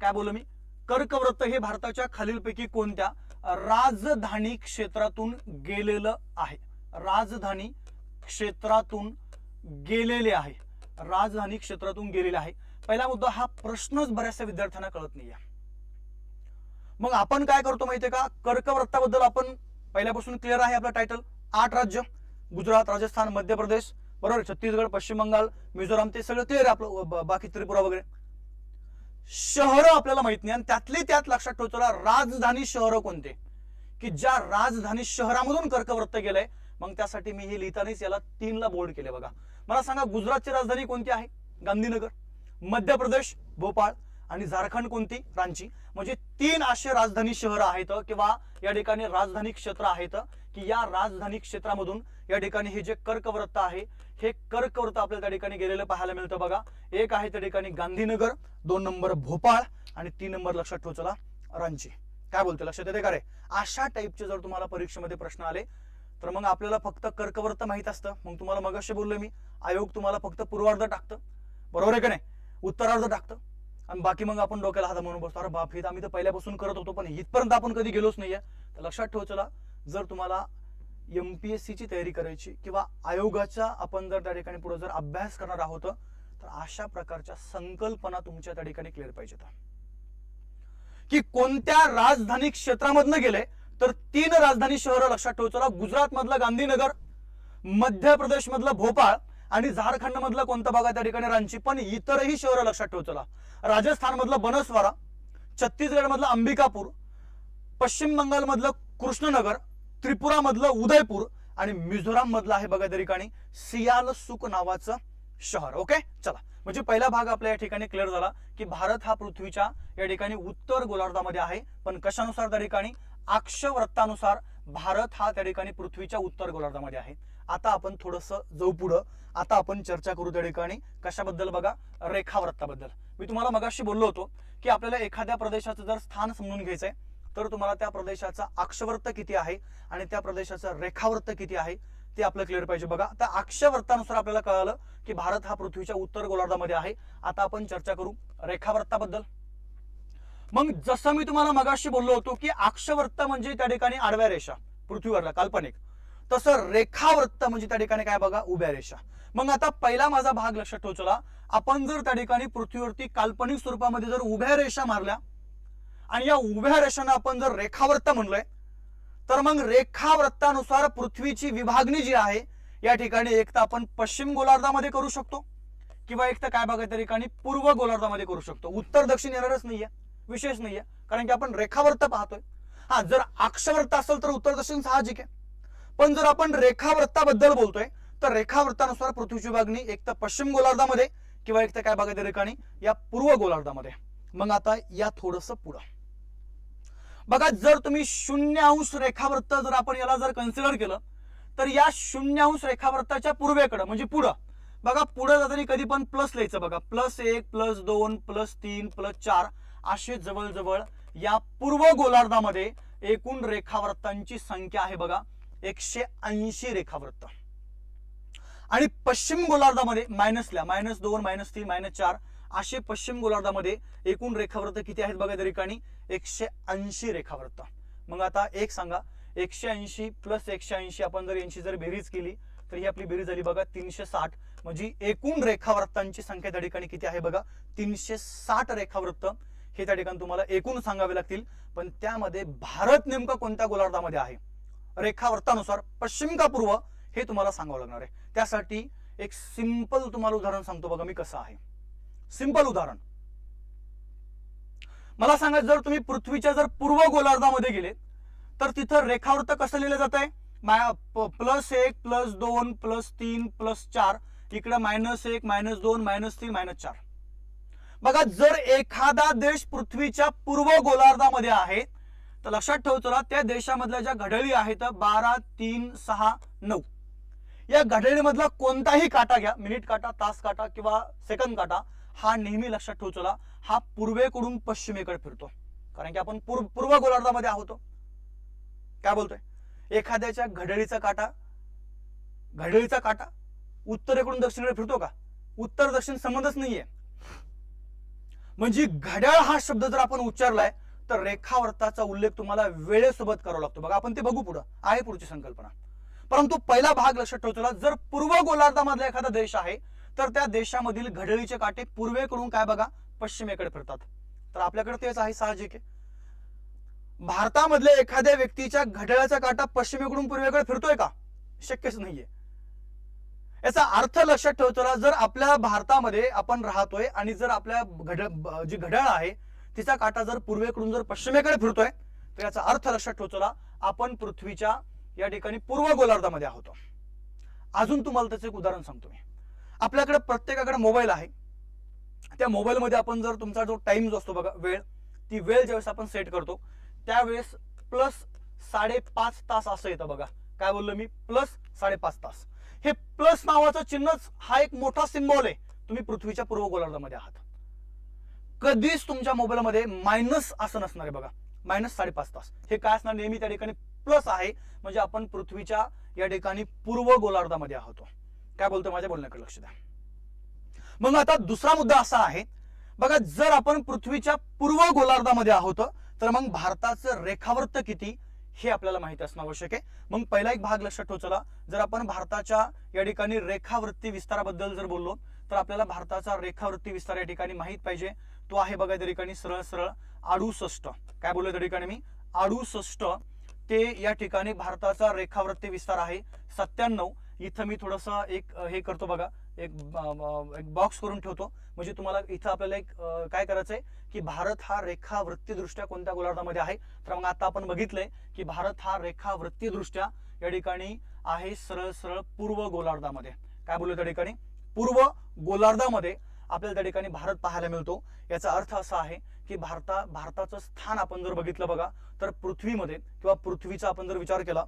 काय बोललो मी, कर्कवृत्त हे भारताच्या खालीलपैकी कोणत्या राजधानी क्षेत्रातून गेलेलं आहे. राजधानी क्षेत्रातून गेलेले आहे. राजधानी क्षेत्रातून गेलेले आहे. पहिला मुद्दा, हा प्रश्नच बऱ्याचशा विद्यार्थ्यांना कळत नाहीये. मग आपण काय करतो माहितीये का, कर्कवृत्ताबद्दल आपण पहिल्यापासून क्लिअर आहे. आपलं टायटल 8 राज्य, गुजरात, राजस्थान, मध्य प्रदेश, बरोबर, छत्तीसगड, पश्चिम बंगाल, मिझोराम, ते सगळं क्लिअर आहे आपलं, बाकी त्रिपुरा वगैरे. शहर आपल्याला माहित नाही, आणि त्यातले त्यात लक्षात ठेवतो राजधानी शहर कोणते, की ज्या राजधानी शहरामधून कर्कवृत्त गेलंय. मग त्यासाठी मी हे लिहितानाच याला 3 ला बोल्ड केले बघा. मला सांगा, गुजरातची राजधानी कोणती आहे? गांधीनगर. मध्य प्रदेश भोपाळ, आणि झारखंड कोणती? रांची. म्हणजे 3 असे राजधानी शहर आहेत किंवा या ठिकाणी राजधानी क्षेत्र आहेत की या राजधानी क्षेत्रामधून या ठिकाणी हे जे कर्कवृत्त आहे, हे कर्कवृत्त आपल्याला त्या ठिकाणी गेलेलं पाहायला मिळतं बघा. एक आहे त्या ठिकाणी गांधीनगर, 2 नंबर भोपाळ, आणि 3 नंबर लक्षात ठेव चला रांची. काय बोलते, लक्षात येते का रे? अशा टाईपचे जर तुम्हाला परीक्षेमध्ये प्रश्न आले तर मग आपल्याला फक्त कर्कवृत्त माहित असतं. मग तुम्हाला मगाशी बोललो मी, आयोग तुम्हाला फक्त पूर्वार्ध टाकतं, बरोबर आहे का नाही, उत्तरार्ध टाकतं, आणि बाकी मग आपण डोक्याला हात म्हणून बसतो, अरे बाप, हे आम्ही तर पहिल्यापासून करत होतो पण इथपर्यंत आपण कधी गेलोच नाहीये. तर लक्षात ठेव चला, जर तुम्हाला एमपीएससीची तयारी करायची किंवा आयोगाचा आपण जर त्या ठिकाणी पुढे जर अभ्यास करणार आहोत तर अशा प्रकारच्या संकल्पना तुमच्या त्या ठिकाणी क्लिअर पाहिजेत. की कोणत्या राजधानी क्षेत्रामधनं गेले, तर 3 राजधानी शहर लक्षात ठेव चला. गुजरात मधलं गांधीनगर, मध्य प्रदेश मधलं भोपाळ, आणि झारखंड मधलं कोणतं बघा त्या ठिकाणी रांची. पण इतरही शहर लक्षात ठेव चला. राजस्थान मधलं बनसवारा, छत्तीसगड मधलं अंबिकापूर, पश्चिम बंगाल मधलं कृष्णनगर, त्रिपुरा मधलं उदयपूर, आणि मिझोराम मधलं आहे बघा त्या ठिकाणी सियालसुक नावाचं शहर. ओके, चला, म्हणजे पहिला भाग आपल्या या ठिकाणी क्लिअर झाला की भारत हा पृथ्वीच्या या ठिकाणी उत्तर गोलार्धामध्ये आहे. पण कशानुसार? त्या ठिकाणी अक्षवृत्तानुसार भारत हा त्या ठिकाणी पृथ्वीच्या उत्तर गोलार्धामध्ये आहे. आता आपण थोडस जाऊ पुढं. आता आपण चर्चा करू त्या ठिकाणी कशाबद्दल बघा, रेखावृत्ताबद्दल. मी तुम्हाला मगाशी बोललो होतो की आपल्याला एखाद्या प्रदेशाचं जर स्थान समजून घ्यायचंय तर तुम्हाला त्या प्रदेशाचा अक्षवृत्त किती आहे आणि त्या प्रदेशाचं रेखावृत्त किती आहे ते आपलं क्लिअर पाहिजे बघा. आता अक्षवृत्तानुसार आपल्याला कळालं की भारत हा पृथ्वीच्या उत्तर गोलार्धामध्ये आहे. आता आपण चर्चा करू रेखावृत्ताबद्दल. मग जसं मी तुम्हाला मगाशी बोललो होतो की अक्षवृत्त म्हणजे त्या ठिकाणी आडव्या रेषा पृथ्वीवरला काल्पनिक, तसं रेखावृत्त म्हणजे त्या ठिकाणी काय बघा, उभ्या रेषा. मग आता पहिला माझा भाग लक्षात ठेव चला. आपण जर त्या ठिकाणी पृथ्वीवरती काल्पनिक स्वरूपामध्ये जर उभ्या रेषा मारल्या आणि या उभ्या रेषांना आपण जर रेखावृत्त म्हणलोय तर मग रेखावृत्तानुसार पृथ्वीची विभागणी जी आहे या ठिकाणी एक तर आपण पश्चिम गोलार्धामध्ये करू शकतो किंवा एक तर काय बघा त्या ठिकाणी पूर्व गोलार्धामध्ये करू शकतो. उत्तर दक्षिण येणारच नाहीये, विशेष नाहीये, कारण की आपण रेखावृत्त पाहतोय. हा, जर अक्षवृत्त असेल तर उत्तर दक्षिण साहजिक आहे. पण जर आपण रेखावृत्ताबद्दल बोलतोय तर रेखावृत्तानुसार पृथ्वीची विभागणी एक तर पश्चिम गोलार्धामध्ये किंवा एक तर काय बघा त्या ठिकाणी या पूर्व गोलार्धामध्ये. मग आता या थोडस पुढं बघा, जर तुम्ही 0° रेखावृत्त जर आपण याला जर कन्सिडर केलं तर या 0° रेखावृत्ताच्या पूर्वेकडे म्हणजे पुढं बघा, पुढे जाताना कधी पण प्लस लिहायचं बघा, +1 +2 +3 +4 असे जवळजवळ या पूर्व गोलार्धामध्ये एकूण रेखावृत्तांची संख्या आहे बघा 180 रेखावृत्त. आणि पश्चिम गोलार्धामध्ये मायनस ल्या, -2 -3 -4 असे पश्चिम गोलार्धामध्ये एकूण रेखावृत्त किती आहेत बघा त्या ठिकाणी 180 रेखावृत्त. मग आता एक सांगा, 180 प्लस 180 आपण जर यांची जर बेरीज केली तर ही आपली बेरीज झाली बघा 360. म्हणजे एकूण रेखावृत्तांची संख्या त्या ठिकाणी किती आहे बघा 360 रेखावृत्त हे त्या ठिकाणी तुम्हाला एकूण सांगावे लागतील. पण त्यामध्ये भारत नेमका कोणत्या गोलार्धामध्ये आहे रेखावृत्तानुसार, पश्चिम का पूर्व, हे तुम्हाला सांगावं लागणार आहे. त्यासाठी एक सिंपल तुम्हाला उदाहरण सांगतो बघा मी कसं आहे. सिंपल उदाहरण, मला सांगा जर तुम्ही पृथ्वीच्या जर पूर्व गोलार्धामध्ये गेले तर तिथं रेखावृत्त कसं लिहिलं जात आहे, +1 +2 +3 +4, इकडे -1 -2 -3 -4. बघा जर एखादा देश पृथ्वीच्या पूर्व गोलार्धामध्ये आहे तर लक्षात ठेव चला त्या देशामधल्या ज्या घड्याळी आहेत 12 3 6 9, या घड्याळीमधला कोणताही काटा घ्या, मिनिट काटा, तास काटा किंवा सेकंद काटा, हा नेहमी लक्षात ठेव चला हा पूर्वेकडून पश्चिमेकडे फिरतो. कारण की आपण पूर्व गोलार्धामध्ये आहोत. काय बोलतोय, एखाद्याच्या घड्याळीचा काटा उत्तरेकडून दक्षिणेकडे फिरतो का, उत्तर दक्षिण संबंधच नाहीये. म्हणजे घड्याळ हा शब्द जर आपण उच्चारलाय तर रेखावृत्ताचा उल्लेख तुम्हाला वेळेसोबत करावा लागतो. बघा आपण ते बघू पुढे, आहे पुढची संकल्पना. परंतु पहिला भाग लक्षात ठेवतो, जर पूर्व गोलार्धामधला एखादा देश आहे तर त्या देशामधील घड्याळीचे काटे पूर्वेकडून काय बघा पश्चिमेकडे फिरतात. तर आपल्याकडे तेच आहे, साहजिक आहे. भारतामधल्या एखाद्या व्यक्तीच्या घड्याळाचा काटा पश्चिमेकडून पूर्वेकडे फिरतोय का, शक्यच नाहीये. याचा अर्थ लक्षात ठेवतो, जर आपल्या भारतामध्ये आपण राहतोय आणि जर आपल्या जी घड्याळ आहे तिचा काटा जर पूर्वेकडून जर पश्चिमेकडे फिरतोय तर याचा अर्थ लक्षात ठेवतो आपण पृथ्वीच्या या ठिकाणी पूर्व गोलार्धामध्ये आहोत. अजून तुम्हाला त्याचं एक उदाहरण सांगतो मी. आपल्याकडे प्रत्येकाकडे मोबाईल आहे. त्या मोबाईल मध्ये आपण जर तुमचा जो टाइम जो असतो बघा वेळ, ती वेळ ज्यावेळेस आपण सेट करतो त्यावेळेस +5.5 तास असं येतं बघा. काय बोललो मी, +5.5 तास. हे प्लस नावाचं चिन्हच हा एक मोठा सिंबॉल आहे, तुम्ही पृथ्वीच्या पूर्व गोलार्धामध्ये आहात. कधीच तुमच्या मोबाईल मध्ये मायनस असं नसणार आहे बघा, -5.5 तास. हे काय असणार, नेहमी त्या ठिकाणी प्लस आहे, म्हणजे आपण पृथ्वीच्या या ठिकाणी पूर्व गोलार्धामध्ये आहोत. काय बोलतो, माझ्या बोलण्याकडे लक्ष द्या. मग आता दुसरा मुद्दा असा आहे बघा, जर आपण पृथ्वीच्या पूर्व गोलार्धामध्ये आहोत तर मग भारताचं रेखावृत्त किती हे आपल्याला माहिती असणं आवश्यक आहे. मग पहिला एक भाग लक्षात ठेव चला, जर आपण भारताच्या या ठिकाणी रेखावृत्ती विस्ताराबद्दल जर बोललो तर आपल्याला भारताचा रेखावृत्ती विस्तार या ठिकाणी माहित पाहिजे. तो आहे बघा त्या ठिकाणी सरळ 68. काय बोललो त्या ठिकाणी मी, 68 ते या ठिकाणी भारताचा रेखावृत्ती विस्तार आहे 97. इथं मी थोडंसं एक हे करतो बघा, एक बॉक्स करून ठेवतो, म्हणजे तुम्हाला इथं आपल्याला एक काय करायचंय की भारत हा रेखावृत्ती दृष्ट्या कोणत्या गोलार्धामध्ये आहे. तर मग आता आपण बघितलंय की भारत हा रेखावृत्ती दृष्ट्या या ठिकाणी आहे सरळ पूर्व गोलार्धामध्ये. काय बोललो त्या ठिकाणी, पूर्व गोलार्धामध्ये आपल्याला त्या ठिकाणी भारत पाहायला मिळतो. याचा अर्थ असा आहे की भारताचं स्थान आपण जर बघितलं बघा तर पृथ्वीमध्ये किंवा पृथ्वीचा आपण जर विचार केला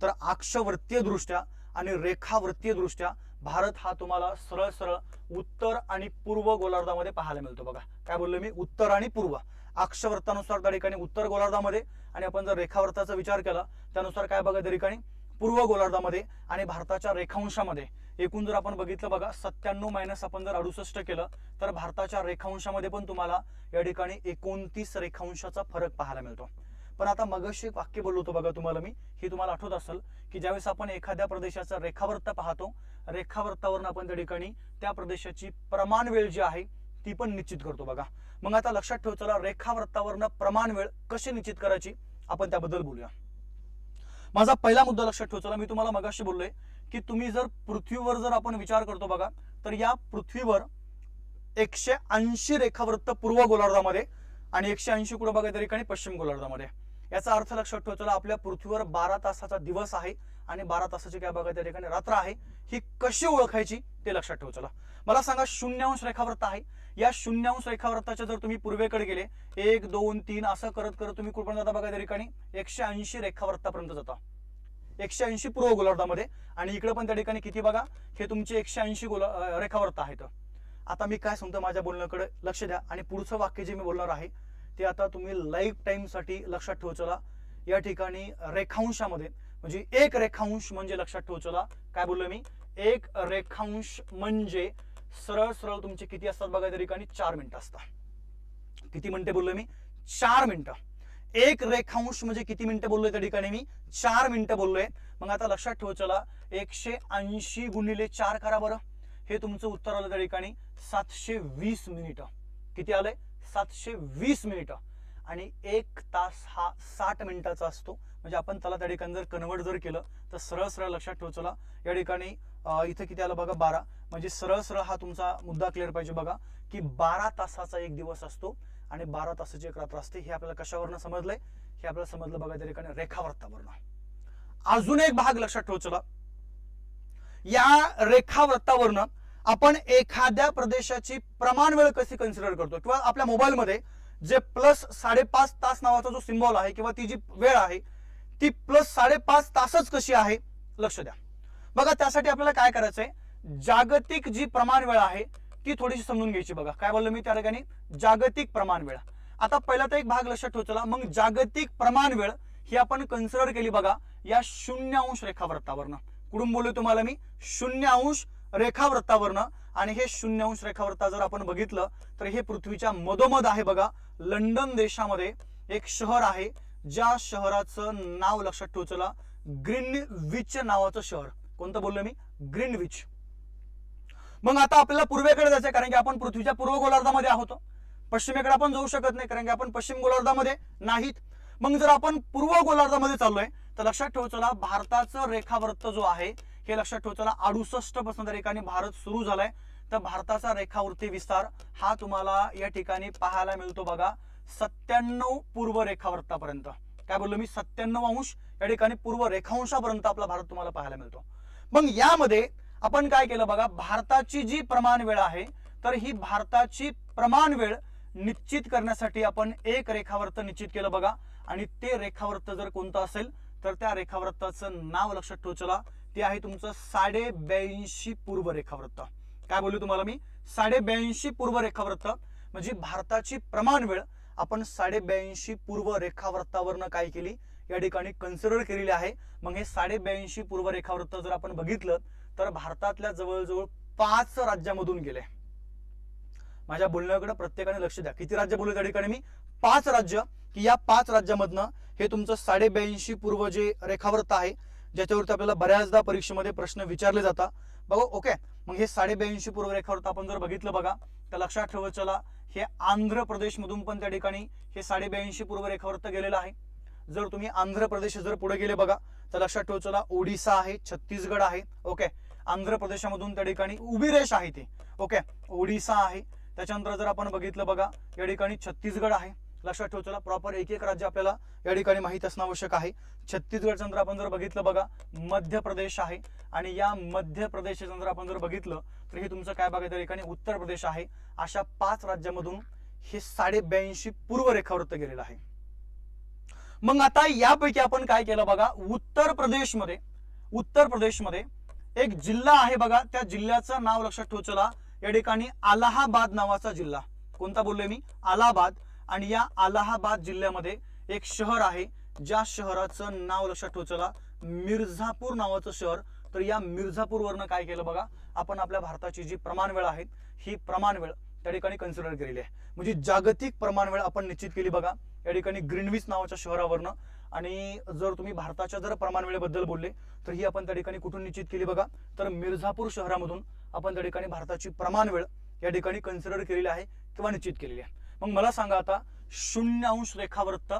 तर अक्षवृत्तीय दृष्ट्या आणि रेखावृत्तीय दृष्ट्या भारत हा तुम्हाला सरळ उत्तर आणि पूर्व गोलार्धामध्ये पाहायला मिळतो बघा. काय बोललो मी, उत्तर आणि पूर्व. अक्षवृत्तानुसार त्या ठिकाणी उत्तर गोलार्धामध्ये, आणि आपण जर रेखावृत्ताचा विचार केला त्यानुसार काय बघा त्या ठिकाणी पूर्व गोलार्धामध्ये. आणि भारताच्या रेखांशामध्ये एकूण जर आपण बघितलं बघा 97 - आपण जर 68 केलं तर भारताच्या रेखांशामध्ये पण तुम्हाला या ठिकाणी 29 रेखांशाचा फरक पाहायला मिळतो. पण आता मगाशी एक वाक्य बोललो होतो बघा तुम्हाला मी, हे तुम्हाला आठवत असेल की ज्यावेळेस आपण एखाद्या प्रदेशाचा रेखावृत्त पाहतो, रेखावृत्तावरून आपण त्या ठिकाणी त्या प्रदेशाची प्रमाण वेळ जी आहे ती पण निश्चित करतो बघा. मग आता लक्षात ठेव चला, रेखावृत्तावरनं प्रमाण वेळ कशी निश्चित करायची आपण त्याबद्दल बोलूया. माझा पहिला मुद्दा लक्षात ठेव चला, मी तुम्हाला मगाशी बोललोय की तुम्ही जर पृथ्वीवर जर आपण विचार करतो बघा तर या पृथ्वीवर 180 रेखावृत्त पूर्व गोलार्धामध्ये आणि 180 कुठं बघा त्या ठिकाणी पश्चिम गोलार्धामध्ये. याचा अर्थ लक्षात ठेव चला, आपल्या पृथ्वीवर 12 तासाचा दिवस आहे आणि 12 तासाची काय बघा त्या ठिकाणी रात्र आहे. ही कशी ओळखायची ते लक्षात ठेव चला. मला सांगा 0° रेखावृत्त आहे. या 0° रेखावृत्ताच्या जर तुम्ही पूर्वेकडे गेले 1 2 3 असं करत तुम्ही कुठपर्यंत जाता बघा त्या ठिकाणी 180 रेखावृत्तापर्यंत जाता, 180 पूर्व गोलार्धामध्ये. आणि इकडे पण त्या ठिकाणी किती बघा, हे तुमचे 180 रेखावृत्त आहेत. आता मी काय सांगतो माझ्या बोलण्याकडे लक्ष द्या, आणि पुढचं वाक्य जे मी बोलणार आहे ते आता तुम्ही लाईफ टाइम साठी लक्षात ठेव चला. या ठिकाणी रेखांशामध्ये म्हणजे एक रेखांश म्हणजे लक्षात ठेव चला, काय बोललो मी, एक रेखांश म्हणजे सरळ तुमचे किती असतात बघा त्या ठिकाणी 4 मिनिटं असतात. किती मिनिटे बोललो मी, 4 मिनिटं. एक रेखांश म्हणजे किती मिनिटं बोललोय त्या ठिकाणी मी 4 मिनिटं बोललोय. मग आता लक्षात ठेव, चला 180 गुणिले 4 करा बरं. हे तुमचं उत्तर आलं त्या ठिकाणी 720 मिनिटं. किती आलंय? 720 मिनिटं. आणि 1 तास हा 60 मिनिटाचा असतो. म्हणजे आपण त्याला त्या ठिकाणी जर कन्वर्ट जर केलं तर सरळ सरळ लक्षात ठेव, चला या ठिकाणी इथं किती आलं बघा 12. म्हणजे सरळ सरळ हा तुमचा मुद्दा क्लिअर पाहिजे बघा की 12 तासाचा एक दिवस असतो आणि 12 तासाची एक रात्र असते. हे आपल्याला कशावरनं समजलंय? हे आपल्याला समजलं बघा त्या ठिकाणी रेखावृत्तावरनं. अजून एक भाग लक्षात ठेव, चला या रेखावृत्तावरनं आपण एखाद्या प्रदेशाची प्रमाण वेळ कशी कन्सिडर करतो, किंवा आपल्या मोबाईलमध्ये जे प्लस 5.5 तास नावाचा जो सिम्बॉल आहे किंवा ती जी वेळ आहे ती प्लस 5.5 तासच कशी आहे, लक्ष द्या बघा. त्यासाठी आपल्याला काय करायचंय, जागतिक जी प्रमाण वेळ आहे ती थोडीशी समजून घ्यायची बघा. काय बोललो मी त्या ठिकाणी? जागतिक प्रमाण वेळ. आता पहिला तर एक भाग लक्षात ठेव, चला मग जागतिक प्रमाण वेळ ही आपण कन्सिडर केली बघा या 0° रेखावृत्तावरनं. कुठून बोललो तुम्हाला मी? 0° रेखावृत्तावरनं. आणि हे 0° रेखावृत्ता जर आपण बघितलं तर हे पृथ्वीच्या मधोमध आहे बघा. लंडन देशामध्ये एक शहर आहे, ज्या शहराचं नाव लक्षात ठेव, चला ग्रीनविच नावाचं शहर. कोणतं बोललो मी? ग्रीनविच. मग आता आपल्याला पूर्वेकडे जायचंय, कारण की आपण पृथ्वीच्या पूर्व गोलार्धामध्ये आहोत. पश्चिमेकडे आपण जाऊ शकत नाही, कारण की आपण पश्चिम गोलार्धामध्ये नाहीत. मग जर आपण पूर्व गोलार्धामध्ये चाललोय तर लक्षात ठेव, चला भारताचं रेखावृत्त जो आहे हे लक्षात ठेव, चला 68 पासून त्या ठिकाणी भारत सुरू झालाय. तर भारताचा रेखावृत्ती विस्तार हा तुम्हाला या ठिकाणी पाहायला मिळतो बघा 97 पूर्व रेखावृत्तापर्यंत. काय बोललो मी? 97° या ठिकाणी पूर्व रेखांशापर्यंत आपला भारत तुम्हाला पाहायला मिळतो. मग यामध्ये आपण काय केलं बघा, भारताची जी प्रमाण वेळ आहे तर ही भारताची प्रमाण वेळ निश्चित करण्यासाठी आपण एक रेखावृत्त निश्चित केलं बघा. आणि ते रेखावृत्त जर कोणतं असेल तर त्या रेखावृत्ताचं नाव लक्षात ठेव, चला ते आहे तुमचं 82.5 पूर्व रेखावृत्त. काय बोलू तुम्हाला मी? 82.5 पूर्व रेखावृत्त. म्हणजे भारताची प्रमाण वेळ आपण 82.5 पूर्व रेखावृत्तावरनं काय केली, या ठिकाणी कन्सिडर केलेली आहे. मग हे 82.5 पूर्व रेखावृत्त जर आपण बघितलं तर भारतातल्या जवळजवळ 5 राज्यामधून गेले. माझ्या बोलण्याकडे प्रत्येकाने लक्ष द्या. किती राज्य बोलले त्या ठिकाणी मी? 5 राज्य. की या 5 राज्यामधनं हे तुमचं 82.5 पूर्व जे रेखावृत्त आहे, ज्याच्यावरती आपल्याला बऱ्याचदा परीक्षेमध्ये प्रश्न विचारले जातात बघा. ओके, मग हे 82.5 पूर्व रेखावृत्त आपण जर बघितलं बघा तर लक्षात ठेवा, चला हे आंध्र प्रदेश मधून पण त्या ठिकाणी हे 82.5 पूर्व रेखावृत्त गेलेलं आहे. जर तुम्ही आंध्र प्रदेश जर पुढे गेले बघा तर लक्षात ठेवा, चला ओडिसा आहे, छत्तीसगड आहे. ओके, आंध्र प्रदेशामधून त्या ठिकाणी उभी रेष आहे ती. ओके, ओडिसा आहे. त्याच्यानंतर जर आपण बघितलं बघा या ठिकाणी छत्तीसगड आहे. लक्षात ठेव, चला प्रॉपर एक एक राज्य आपल्याला या ठिकाणी माहित असणं आवश्यक आहे. छत्तीसगड नंतर आपण जर बघितलं बघा मध्य प्रदेश आहे. आणि या मध्य प्रदेशाचं नंतर आपण जर बघितलं तर हे तुमचं काय बघा त्या ठिकाणी उत्तर प्रदेश आहे. अशा 5 राज्यामधून हे 82.5 पूर्व रेखावृत्त गेलेलं आहे. मग आता यापैकी आपण काय केलं बघा, उत्तर प्रदेशमध्ये एक जिल्हा आहे बघा. त्या जिल्ह्याचं नाव लक्षात ठेव, चला या ठिकाणी अलाहाबाद नावाचा जिल्हा. कोणता बोललोय मी? अलाहाबाद. आणि या अलाहाबाद जिल्ह्यामध्ये एक शहर आहे, ज्या शहराचं नाव लक्षात ठेव, चला मिर्झापूर नावाचं शहर. तर या मिर्झापूर वरनं काय केलं बघा, आपण आपल्या भारताची जी प्रमाण वेळ आहे ही प्रमाण वेळ त्या ठिकाणी कन्सिडर केलेली आहे. म्हणजे जागतिक प्रमाण वेळ आपण निश्चित केली बघा या ठिकाणी ग्रीनविच नावाच्या शहरावरनं. आणि जर तुम्ही भारताच्या जर प्रमाण वेळेबद्दल बोलले तर ही आपण त्या ठिकाणी कुठून निश्चित केली बघा, तर मिर्झापूर शहरामधून आपण त्या ठिकाणी भारताची प्रमाण वेळ या ठिकाणी कन्सिडर केलेली आहे किंवा निश्चित केलेली आहे. मग मला सांगा आता 0° रेखावृत्त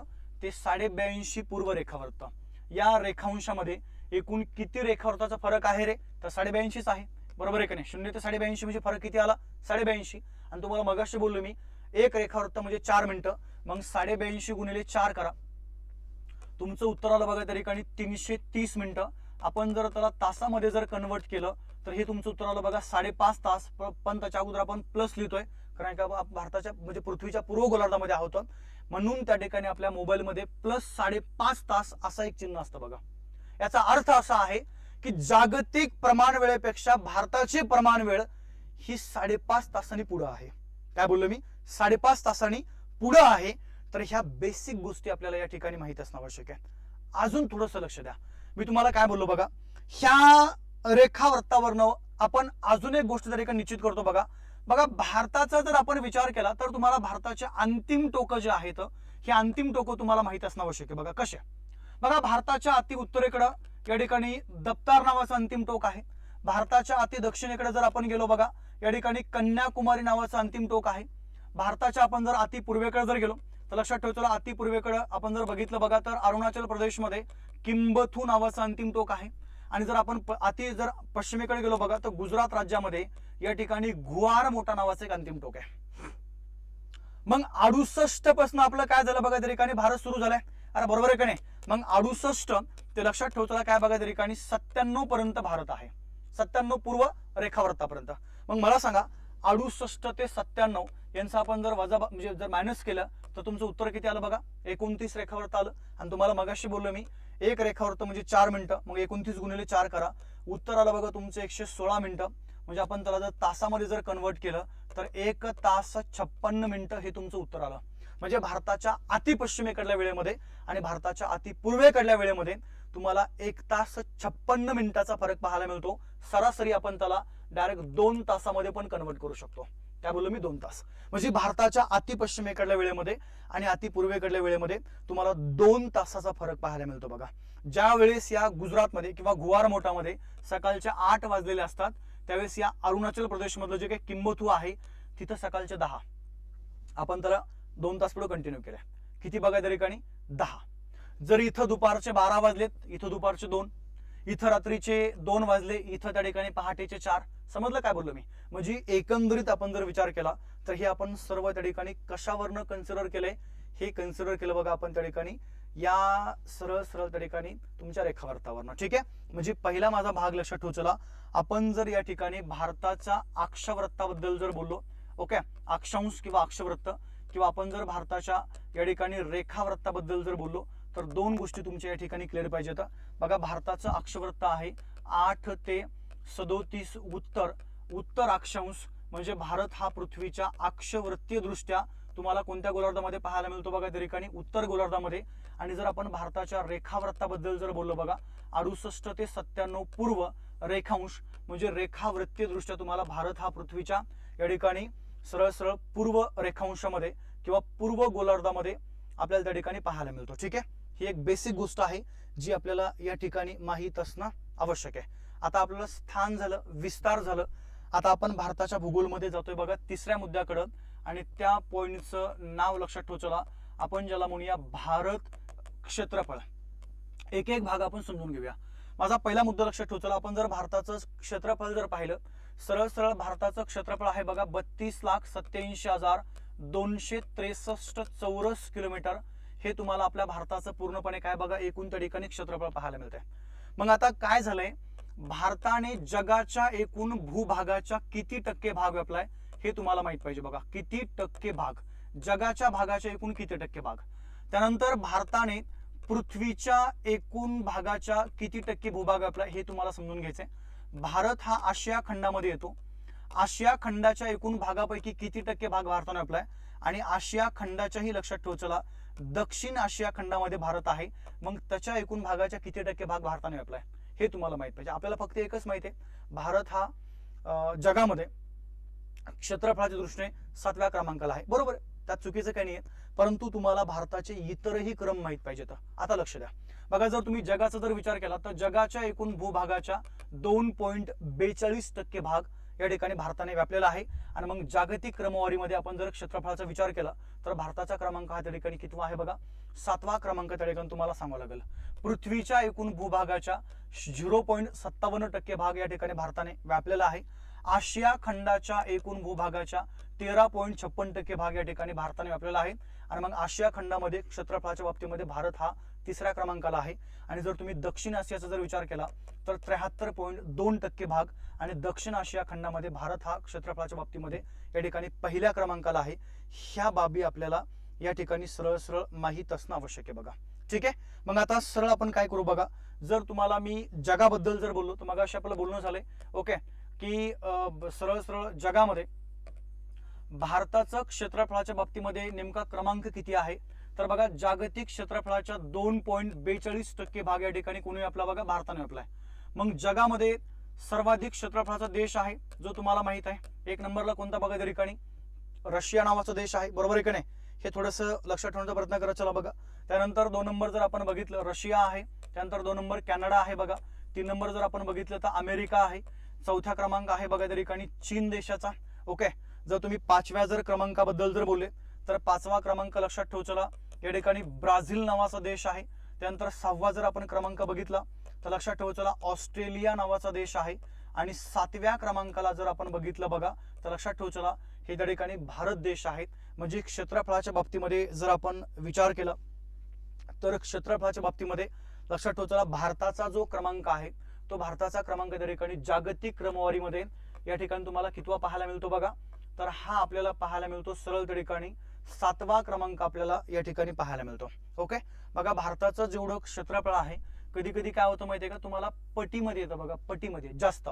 ते 82.5 पूर्व रेखावृत्त या रेखांशामध्ये एकूण किती रेखावृत्ताचा फरक आहे रे? तर 82.5 आहे, बरोबर आहे का नाही? 0 ते 82.5 म्हणजे फरक किती आला? 82.5. आणि तुम्हाला मगाशी बोललो मी एक रेखावृत्त म्हणजे 4 मिनिटं. मग 82.5 गुणिले 4 करा, तुमचं उत्तर आलं बघा त्या ठिकाणी 330 मिनिटं. आपण जर त्याला तासामध्ये जर कन्वर्ट केलं तर हे तुमचं उत्तर आलं बघा 5.5 तास. पण त्याच्या अगोदर आपण प्लस लिहितोय कारण का भारताच्या म्हणजे पृथ्वीच्या पूर्व गोलार्धामध्ये आहोत, म्हणून त्या ठिकाणी आपल्या मोबाईलमध्ये प्लस 5.5 तास असा एक चिन्ह असतं बघा. याचा अर्थ असा आहे की जागतिक प्रमाण वेळेपेक्षा भारताची प्रमाण वेळ ही 5.5 तासांनी पुढे आहे. काय बोललो मी? 5.5 तासांनी पुढे आहे. तर ह्या बेसिक गोष्टी आपल्याला या ठिकाणी माहित असणं आवश्यक आहे. अजून थोडंसं लक्ष द्या. मी तुम्हाला काय बोललो बघा, ह्या रेखावृत्तावरनं आपण अजून एक गोष्ट त्या ठिकाणी निश्चित करतो बघा. भारताचा जर आपण विचार केला तर तुम्हाला भारताचे अंतिम टोक जे आहेत हे अंतिम टोकं तुम्हाला माहित असणं आवश्यक आहे. बघा कशा, बघा भारताच्या अति उत्तरेकडं या ठिकाणी दप्तार नावाचं अंतिम टोक आहे. भारताच्या अति दक्षिणेकडे जर आपण गेलो बघा, या ठिकाणी कन्याकुमारी नावाचं अंतिम टोक आहे. भारताच्या आपण जर अति पूर्वेकडे जर गेलो तर लक्षात ठेवायचं, अति पूर्वेकडे आपण जर बघितलं बघा तर अरुणाचल प्रदेशमध्ये किंबथू नावाचं अंतिम टोक आहे. आणि जर आपण जर पश्चिमेकडे गेलो बघा तर गुजरात राज्यामध्ये या ठिकाणी गुआरमोटा नावाचं एक अंतिम टोक आहे. मग 68 पासून आपलं काय झालं बघा, त्या ठिकाणी भारत सुरू झालाय. अरे बरोबर आहे का नाही? मग 68 ते लक्षात ठेवतो काय बघा, त्या ठिकाणी 97 पर्यंत भारत आहे. 97 पूर्व रेखावृत्तापर्यंत. मग मला सांगा 68 ते 97 यांचा आपण जर वजा म्हणजे जर मायनस केलं तर तुमचं उत्तर किती आलं बघा, 29 रेखावृत्त आलं. आणि तुम्हाला मगाशी बोललो मी एक रेखावृत्त म्हणजे 4 मिनिटं, मग 29 गुणिले 4 करा, उत्तर आलं बघा तुमचं 116 मिनिटं. म्हणजे आपण त्याला जर तासामध्ये जर कन्वर्ट केलं तर 1 तास 56 मिनिटं हे तुमचं उत्तर आलं. म्हणजे भारताच्या अति पश्चिमेकडल्या वेळेमध्ये आणि भारताच्या अति पूर्वेकडल्या वेळेमध्ये तुम्हाला 1 तास 56 मिनिटाचा फरक पाहायला मिळतो. सरासरी आपण त्याला डायरेक्ट 2 तासामध्ये पण कन्वर्ट करू शकतो. काय बोललो मी, 2 तास. म्हणजे भारताच्या अति पश्चिमेकडल्या वेळेमध्ये आणि अति पूर्वेकडल्या वेळेमध्ये तुम्हाला 2 तासाचा फरक पाहायला मिळतो. बघा ज्या वेळेस या गुजरातमध्ये किंवा गुआरमोटामध्ये सकाळच्या 8 वाजलेले असतात, त्यावेळेस या अरुणाचल प्रदेश मधलं जे काही किंबथू आहे तिथं सकाळचे 10. आपण त्याला 2 तास पुढे कंटिन्यू केलं. किती बघा त्या ठिकाणी 10. जर इथं दुपारचे 12 वाजलेत, इथं दुपारचे 2, इथं रात्रीचे 2 वाजले, इथं त्या ठिकाणी पहाटेचे 4. समजलं काय बोललो मी? म्हणजे एकंदरीत आपण जर विचार केला तर हे आपण सर्व त्या ठिकाणी कशावरनं कन्सिडर केलंय, हे कन्सिडर केलं बघा आपण त्या ठिकाणी या सरळ सरळ त्या ठिकाणी तुमच्या रेखावृत्तावरनं. ठीक आहे, म्हणजे पहिला माझा भाग लक्षात ठेवू. चला आपण जर या ठिकाणी भारताच्या अक्षवृत्ताबद्दल जर बोललो, ओके, अक्षांश किंवा अक्षवृत्त, किंवा आपण जर भारताच्या या ठिकाणी रेखावृत्ताबद्दल जर बोललो तर 2 गोष्टी तुमच्या या ठिकाणी क्लिअर पाहिजेत. बघा भारताचं अक्षवृत्त आहे 8 ते 37 उत्तर अक्षांश. म्हणजे भारत हा पृथ्वीच्या अक्षवृत्तीय दृष्ट्या तुम्हाला कोणत्या गोलार्धामध्ये पाहायला मिळतो बघा, त्या ठिकाणी उत्तर गोलार्धामध्ये. आणि जर आपण भारताच्या रेखावृत्ताबद्दल जर बोललो बघा 68 ते 97 पूर्व रेखांश. म्हणजे रेखावृत्तीय दृष्ट्या तुम्हाला भारत हा पृथ्वीच्या या ठिकाणी सरळ सरळ पूर्व रेखांशामध्ये किंवा पूर्व गोलार्धामध्ये आपल्याला त्या ठिकाणी पाहायला मिळतो. ठीक आहे, ही एक बेसिक गोष्ट आहे जी आपल्याला या ठिकाणी माहीत असणं आवश्यक आहे. आता आपल्याला स्थान झालं, विस्तार झालं. आता आपण भारताच्या भूगोलमध्ये जातोय बघा 3ऱ्या मुद्द्याकडं. आणि त्या पॉइंटचं नाव लक्षात ठेवचला आपण ज्याला म्हणूया भारत क्षेत्रफळ. एक एक भाग आपण समजून घेऊया. माझा पहिला मुद्दा लक्षात ठेवचला, आपण जर भारताचं क्षेत्रफळ जर पाहिलं, सरळ सरळ भारताचं क्षेत्रफळ आहे बघा 32,87,263 चौरस किलोमीटर. हे तुम्हाला आपल्या भारताचं पूर्णपणे काय बघा एकूण त्या ठिकाणी क्षेत्रफळ पाहायला मिळतंय. मग आता काय झालंय, भारताने जगाच्या एकूण भूभागाच्या किती टक्के भाग व्यापलाय हे तुम्हाला माहित पाहिजे. बघा किती टक्के भाग, जगाच्या भागाच्या एकूण किती टक्के भाग. त्यानंतर भारताने पृथ्वीच्या एकूण भागाच्या किती टक्के भूभाग व्यापलाय हे तुम्हाला समजून घ्यायचंय. भारत हा आशिया खंडामध्ये येतो. आशिया खंडाच्या एकूण भागापैकी किती टक्के भाग भारताने व्यापलाय. आणि आशिया खंडाच्याही लक्षात ठेवचला दक्षिण आशिया खंडामध्ये भारत आहे. मग त्याच्या एकूण भागाच्या किती टक्के भाग भारताने व्यापलाय हे तुम्हाला माहित पाहिजे. आपल्याला फक्त एकच माहिती आहे, भारत हा जगामध्ये क्षेत्रफळाच्या दृष्टीने 7व्या क्रमांकाला आहे. बरोबर, त्यात चुकीचं काही नाही आहे. परंतु तुम्हाला भारताचे इतरही क्रम माहित पाहिजेत. आता लक्ष द्या बघा, जर तुम्ही जगाचा जर विचार केला तर जगाच्या एकूण भूभागाच्या 2.42% भाग या ठिकाणी भारताने व्यापलेला आहे. आणि मग जागतिक क्रमवारीमध्ये आपण जर क्षेत्रफळाचा विचार केला तर भारताचा क्रमांक हा त्या ठिकाणी कितवा आहे बघा, 7वा क्रमांक त्या ठिकाणी तुम्हाला सांगावं लागेल. पृथ्वीच्या एकूण भूभागाच्या 0.57% भाग या ठिकाणी भारताने व्यापलेला आहे. आशिया खंडाच्या एकूण भूभागाच्या 13.56% भाग या ठिकाणी भारताने व्यापलेला आहे. आणि मग आशिया खंडामध्ये क्षेत्रफळाच्या बाबतीमध्ये भारत हा 3ऱ्या क्रमांकाला आहे. आणि जर तुम्ही दक्षिण आशियाचा जर विचार केला तर 73.2% भाग आणि दक्षिण आशिया खंडामध्ये भारत हा क्षेत्रफळाच्या बाबतीमध्ये या ठिकाणी 1ल्या क्रमांकाला आहे. ह्या बाबी आपल्याला या ठिकाणी सरळ सरळ माहीत असणं आवश्यक आहे बघा. ठीक आहे, मग आता सरळ आपण काय करू बघा, जर तुम्हाला मी जगाबद्दल जर बोललो तर मग अशी आपल्याला बोलणं झालंय ओके की सरळ सरळ जगामध्ये भारताचं क्षेत्रफळाच्या बाबतीमध्ये नेमका क्रमांक किती आहे. तर बघा जागतिक क्षेत्रफळाच्या 2.42% भाग या ठिकाणी कोणी आपला बघा भारताने व्यापलाय. मग जगामध्ये सर्वाधिक क्षेत्रफळाचा देश आहे जो तुम्हाला माहित आहे 1 नंबरला कोणता बघा त्या ठिकाणी रशिया नावाचा देश आहे. बरोबर आहे की नाही. हे थोडंसं लक्षात ठेवण्याचा प्रयत्न करा. चला बघा, त्यानंतर 2 नंबर जर आपण बघितलं रशिया आहे, त्यानंतर 2 नंबर कॅनडा आहे बघा, 3 नंबर जर आपण बघितलं तर अमेरिका आहे, चौथ्या क्रमांक आहे बघा त्या ठिकाणी चीन देशाचा. ओके, जर तुम्ही 5व्या जर क्रमांकाबद्दल जर बोलले तर 5वा क्रमांक लक्षात ठेवू. चला या ठिकाणी ब्राझील नावाचा देश आहे. त्यानंतर 6वा जर आपण क्रमांक बघितला तर लक्षात ठेवू. चला ऑस्ट्रेलिया नावाचा देश आहे. आणि 7व्या क्रमांकाला जर आपण बघितलं बघा तर लक्षात ठेवू. चला हे त्या ठिकाणी भारत देश आहेत. म्हणजे क्षेत्रफळाच्या बाबतीमध्ये जर आपण विचार केला तर क्षेत्रफळाच्या बाबतीमध्ये लक्षात ठेवू. चला भारताचा जो क्रमांक आहे तो भारताचा क्रमांक त्या ठिकाणी जागतिक क्रमवारीमध्ये या ठिकाणी तुम्हाला कितवा पाहायला मिळतो बघा, तर हा आपल्याला पाहायला मिळतो सरळ त्या ठिकाणी 7वा क्रमांक आपल्याला या ठिकाणी पाहायला मिळतो. ओके, बघा भारताचं जेवढं क्षेत्रफळ आहे कधी कधी काय होतं माहितीये का तुम्हाला, पटीमध्ये येतं बघा, पटीमध्ये जास्त.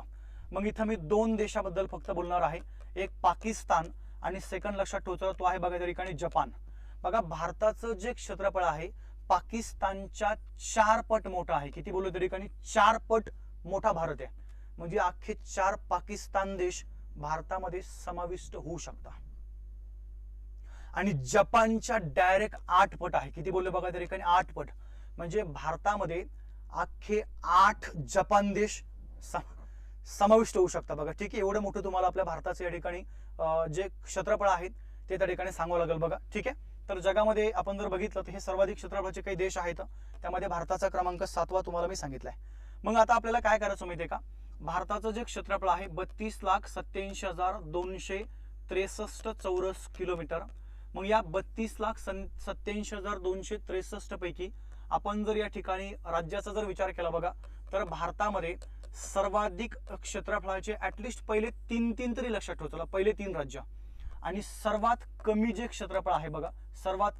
मग इथं मी 2 देशाबद्दल फक्त बोलणार आहे, एक पाकिस्तान आणि सेकंड लक्षात ठेवतो तो आहे बघा त्या ठिकाणी जपान. बघा भारताचं जे क्षेत्रफळ आहे पाकिस्तानच्या 4 पट मोठं आहे. किती बोललो त्या ठिकाणी, 4 पट मोठा भारत आहे. म्हणजे अख्खे 4 पाकिस्तान देश भारतामध्ये समाविष्ट होऊ शकतात. आणि जपानच्या डायरेक्ट 8 पट आहे. किती बोललो बघा त्या ठिकाणी, 8 पट. म्हणजे भारतामध्ये अख्खे 8 जपान देश समाविष्ट होऊ शकतात बघा. ठीक आहे, एवढं मोठं तुम्हाला आपल्या भारताचं या ठिकाणी जे क्षेत्रफळ आहेत ते त्या ठिकाणी सांगावं लागेल बघा. ठीक आहे, तर जगामध्ये आपण जर बघितलं तर हे सर्वाधिक क्षेत्रफळाचे काही देश आहेत, त्यामध्ये भारताचा क्रमांक 7वा तुम्हाला मी सांगितलाय. मग आता आपल्याला काय करायचं माहितीये का, भारताचं जे क्षेत्रफळ आहे 32,87,263 चौरस किलोमीटर. मग या 32,87,263 पैकी आपण जर या ठिकाणी राज्याचा जर विचार केला बघा तर भारतामध्ये सर्वाधिक क्षेत्रफळाचे ऍटलिस्ट पहिले 3 तरी लक्षात ठेवा. चला पहिले 3 राज्य. आणि सर्वात कमी जे क्षेत्रफळ आहे बघा, सर्वात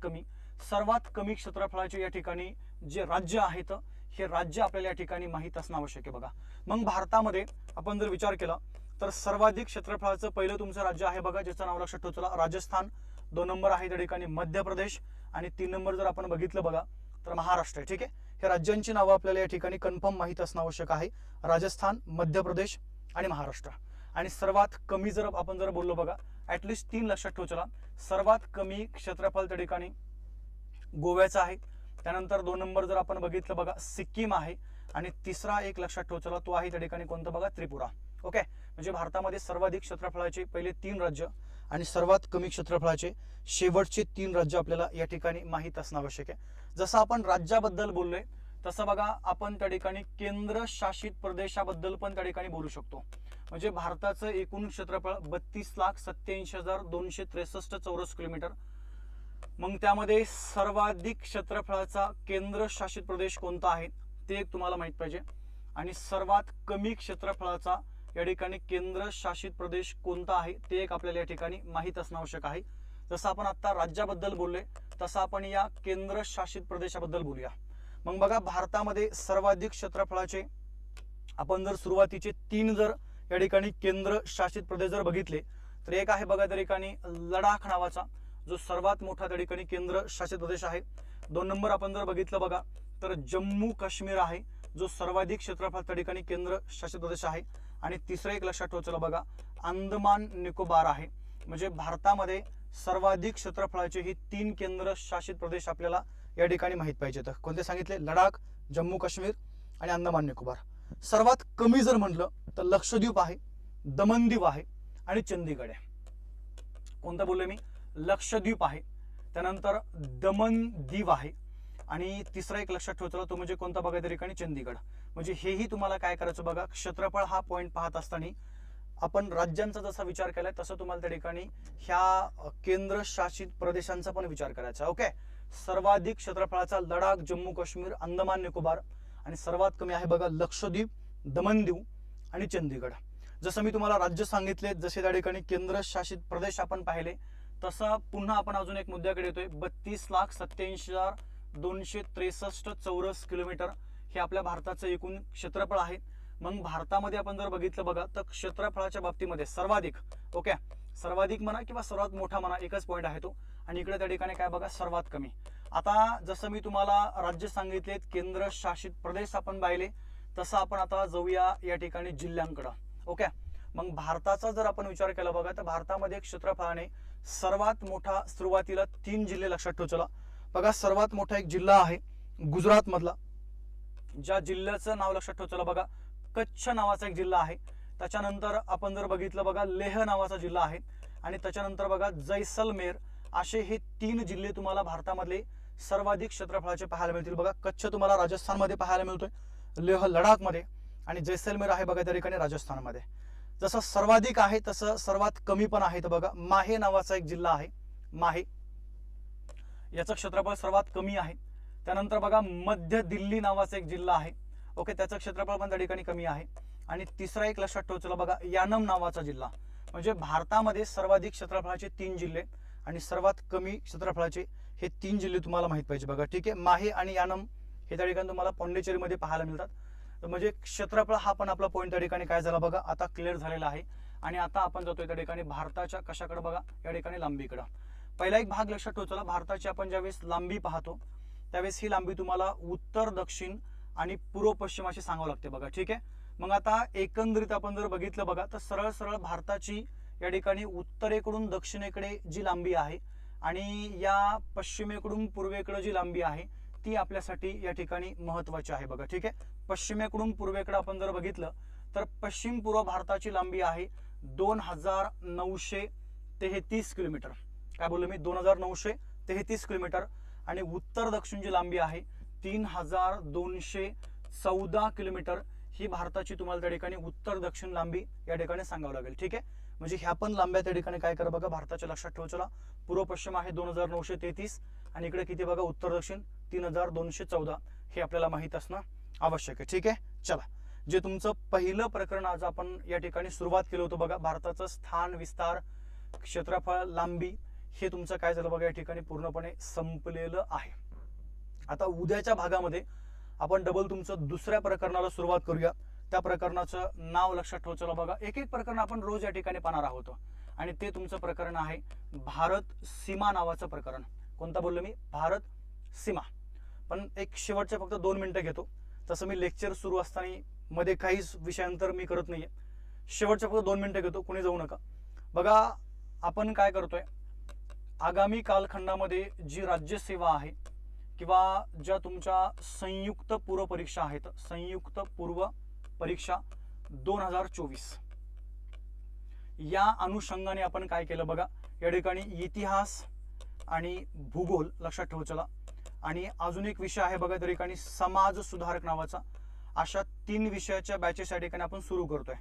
कमी क्षेत्रफळाचे या ठिकाणी जे राज्य आहेत हे राज्य आपल्याला या ठिकाणी माहित असणं आवश्यक आहे बघा. मग भारतामध्ये आपण जर विचार केला तर सर्वाधिक क्षेत्रफळाचं पहिलं तुमचं राज्य आहे बघा, ज्याचं नाव लक्षात ठेवा. चला राजस्थान. 2 नंबर आहे त्या ठिकाणी मध्य प्रदेश. आणि 3 नंबर जर आपण बघितलं बघा तर महाराष्ट्र आहे. ठीक आहे, हे राज्यांची नावं आपल्याला या ठिकाणी कन्फर्म माहित असणं आवश्यक आहे. राजस्थान, मध्य प्रदेश आणि महाराष्ट्र. आणि सर्वात कमी जर आपण जर बोललो बघा, ऍटलिस्ट 3 लक्षात ठेवू. चला सर्वात कमी क्षेत्रफळ त्या ठिकाणी गोव्याचं आहे. त्यानंतर 2 नंबर जर आपण बघितलं बघा सिक्कीम आहे. आणि तिसरा एक लक्षात ठेवू. चला तो आहे त्या ठिकाणी कोणतं बघा, त्रिपुरा. ओके, म्हणजे भारतामध्ये सर्वाधिक क्षेत्रफळाचे पहिले 3 राज्य आणि सर्वात कमी क्षेत्रफळाचे शेवटचे 3 राज्य आपल्याला या ठिकाणी माहित असणं आवश्यक आहे. जसं आपण राज्याबद्दल बोललोय तसं बघा आपण त्या ठिकाणी केंद्रशासित प्रदेशाबद्दल पण त्या ठिकाणी बोलू शकतो. म्हणजे भारताचं एकूण क्षेत्रफळ 32,87,263 चौरस किलोमीटर. मग त्यामध्ये सर्वाधिक क्षेत्रफळाचा केंद्रशासित प्रदेश कोणता आहे ते एक तुम्हाला माहित पाहिजे. आणि सर्वात कमी क्षेत्रफळाचा या ठिकाणी केंद्रशासित प्रदेश कोणता आहे ते एक आपल्याला या ठिकाणी माहित असणं आवश्यक आहे. जसं आपण आता राज्याबद्दल बोललोय तसं आपण या केंद्रशासित प्रदेशाबद्दल बोलूया. मग बघा भारतामध्ये सर्वाधिक क्षेत्रफळाचे आपण जर सुरुवातीचे 3 जर या ठिकाणी केंद्रशासित प्रदेश जर बघितले तर एक आहे बघा त्या ठिकाणी लडाख नावाचा, जो सर्वात मोठा त्या ठिकाणी केंद्रशासित प्रदेश आहे. 2 नंबर आपण जर बघितलं बघा तर जम्मू काश्मीर आहे, जो सर्वाधिक क्षेत्रफळ त्या ठिकाणी केंद्रशासित प्रदेश आहे. आणि तिसरं एक लक्षात ठेवायचं बघा अंदमान निकोबार आहे. म्हणजे भारतामध्ये सर्वाधिक क्षेत्रफळाचे ही 3 केंद्रशासित प्रदेश आपल्याला या ठिकाणी माहित पाहिजे. तर कोणते सांगितले, लडाख, जम्मू काश्मीर आणि अंदमान निकोबार. सर्वात कमी जर म्हटलं तर लक्षद्वीप आहे, दमनदीव आहे आणि चंदीगड आहे. कोणतं बोललोय मी, लक्षद्वीप आहे, त्यानंतर दमनदीव आहे आणि तिसरा एक लक्षात ठेवायचा तो म्हणजे कोणता बघा त्या ठिकाणी चंदीगड. म्हणजे हेही तुम्हाला काय करायचं बघा, क्षेत्रफळ हा पॉईंट पाहत असताना आपण राज्यांचा जसा विचार केलाय तसं तुम्हाला त्या ठिकाणी ह्या केंद्रशासित प्रदेशांचा पण विचार करायचा. ओके, सर्वाधिक क्षेत्रफळाचा लडाख, जम्मू काश्मीर, अंदमान निकोबार आणि सर्वात कमी आहे बघा लक्षद्वीप, दमनदीव आणि चंदीगड. जसं मी तुम्हाला राज्य सांगितले, जसे त्या ठिकाणी केंद्रशासित प्रदेश आपण पाहिले, तसं पुन्हा आपण अजून एक मुद्द्याकडे येतोय. 32,87,263 चौरस किलोमीटर हे आपल्या भारताचं एकूण क्षेत्रफळ आहे. मग भारतामध्ये आपण जर बघितलं बघा तर क्षेत्रफळाच्या बाबतीमध्ये सर्वाधिक, ओके, सर्वाधिक म्हणा किंवा सर्वात मोठा म्हणा एकच पॉईंट आहे तो. आणि इकडे त्या ठिकाणी काय बघा सर्वात कमी. आता जसं मी तुम्हाला राज्य सांगितले, केंद्रशासित प्रदेश आपण पाहिले, तसं आपण आता जाऊया या ठिकाणी जिल्ह्यांकडे. ओके, मग भारताचा जर आपण विचार केला बघा तर भारतामध्ये क्षेत्रफळाने सर्वात मोठा, सुरुवातीला 3 जिल्हे लक्षात ठेव. चला बघा, सर्वात मोठा एक जिल्हा आहे गुजरात मधला, ज्या जिल्ह्याचं नाव लक्षात ठेव. चला बघा, कच्छ नावाचा एक जिल्हा आहे. त्याच्यानंतर आपण जर बघितलं बघा, लेह नावाचा जिल्हा आहे. आणि त्याच्यानंतर बघा जैसलमेर. असे हे 3 जिल्हे तुम्हाला भारतामधले सर्वाधिक क्षेत्रफळाचे पाहायला मिळतील. बघा, कच्छ तुम्हाला राजस्थानमध्ये पाहायला मिळतोय, लेह लडाखमध्ये, आणि जैसलमेर आहे बघा त्या ठिकाणी राजस्थानमध्ये. जसं सर्वाधिक आहे तसं सर्वात कमी पण आहे. तर बघा, माहे नावाचा एक जिल्हा आहे, माहे, याचं क्षेत्रफळ सर्वात कमी आहे. त्यानंतर बघा, मध्य दिल्ली नावाचा एक जिल्हा आहे, ओके, त्याचं क्षेत्रफळ पण त्या ठिकाणी कमी आहे. आणि तिसरा एक लक्षात ठेव. चला बघा, यानम नावाचा जिल्हा. म्हणजे भारतामध्ये सर्वाधिक क्षेत्रफळाचे 3 जिल्हे आणि सर्वात कमी क्षेत्रफळाचे हे 3 जिल्हे तुम्हाला माहित पाहिजे. बघा, ठीक आहे, माहे आणि यानम हे त्या ठिकाणी तुम्हाला पॉंडिचेरीमध्ये पाहायला मिळतात. तर म्हणजे क्षेत्रफळ हा पण आपला पॉईंट त्या ठिकाणी काय झाला बघा, आता क्लिअर झालेला आहे. आणि आता आपण जातोय त्या ठिकाणी भारताच्या कशाकडे बघा, या ठिकाणी लांबीकडे. पहिला एक भाग लक्षात ठेव. चला, भारताची आपण ज्यावेळेस लांबी पाहतो त्यावेळेस ही लांबी तुम्हाला उत्तर, दक्षिण आणि पूर्व, पश्चिम अशी सांगावं लागते. बघा, ठीक आहे. मग आता एकंदरीत आपण जर बघितलं बघा, तर सरळ सरळ भारताची या ठिकाणी उत्तरेकडून दक्षिणेकडे जी लांबी आहे आणि या पश्चिमेकडून पूर्वेकडे जी लांबी आहे ती आपल्यासाठी या ठिकाणी महत्वाची आहे. बघा, ठीक आहे. पश्चिमेकडून पूर्वेकडे आपण जर बघितलं तर पश्चिम पूर्व भारताची लांबी आहे 2933 किलोमीटर. काय बोललो मी, 2933 किलोमीटर. आणि उत्तर दक्षिण जी लांबी आहे 3214 किलोमीटर. ही भारताची तुम्हाला त्या ठिकाणी उत्तर दक्षिण लांबी या ठिकाणी सांगावं लागेल. ठीक आहे. म्हणजे ह्या पण लांब्या त्या ठिकाणी काय करा बघा, भारताच्या लक्षात ठेव. चला, पूर्व पश्चिम आहे 2933 आणि इकडे किती बघा, उत्तर दक्षिण 3214. हे आपल्याला माहित असणं आवश्यक आहे. ठीक आहे. चला, जे तुमचं पहिलं प्रकरण आज आपण या ठिकाणी सुरुवात केलं होतं बघा, भारताचं स्थान, विस्तार, क्षेत्रफळ, लांबी, हे तुमचं काय झालं बघा, या ठिकाणी पूर्णपणे संपलेलं आहे. आता उद्याच्या भागामध्ये आपण डबल तुमचं दुसऱ्या प्रकरणाला सुरुवात करूया. त्या प्रकरणाचं नाव लक्षात ठेव. चला बघा, एक एक प्रकरण आपण रोज या ठिकाणी पाहणार आहोत आणि ते तुमचं प्रकरण आहे भारत सीमा नावाचं प्रकरण. कोणता बोललो मी, भारत सीमा. पण एक शेवटचे फक्त 2 मिनिटं घेतो. तसं मी लेक्चर सुरू असताना मध्ये काहीच विषयांतर मी करत नाहीये. शेवटचे फक्त 2 मिनिटं घेतो, कुणी जाऊ नका. बघा, आपण काय करतोय, आगामी कालखंडामध्ये जी राज्यसेवा आहे किंवा ज्या तुमच्या संयुक्त पूर्व परीक्षा आहेत, संयुक्त पूर्व परीक्षा 2024, या अनुषंगाने आपण काय केलं बघा, या ठिकाणी इतिहास आणि भूगोल लक्षात ठेव. चला, आणि अजून एक विषय आहे बघा त्या ठिकाणी समाज सुधारक नावाचा. अशा 3 विषयाच्या बॅचेस या ठिकाणी आपण सुरू करतोय.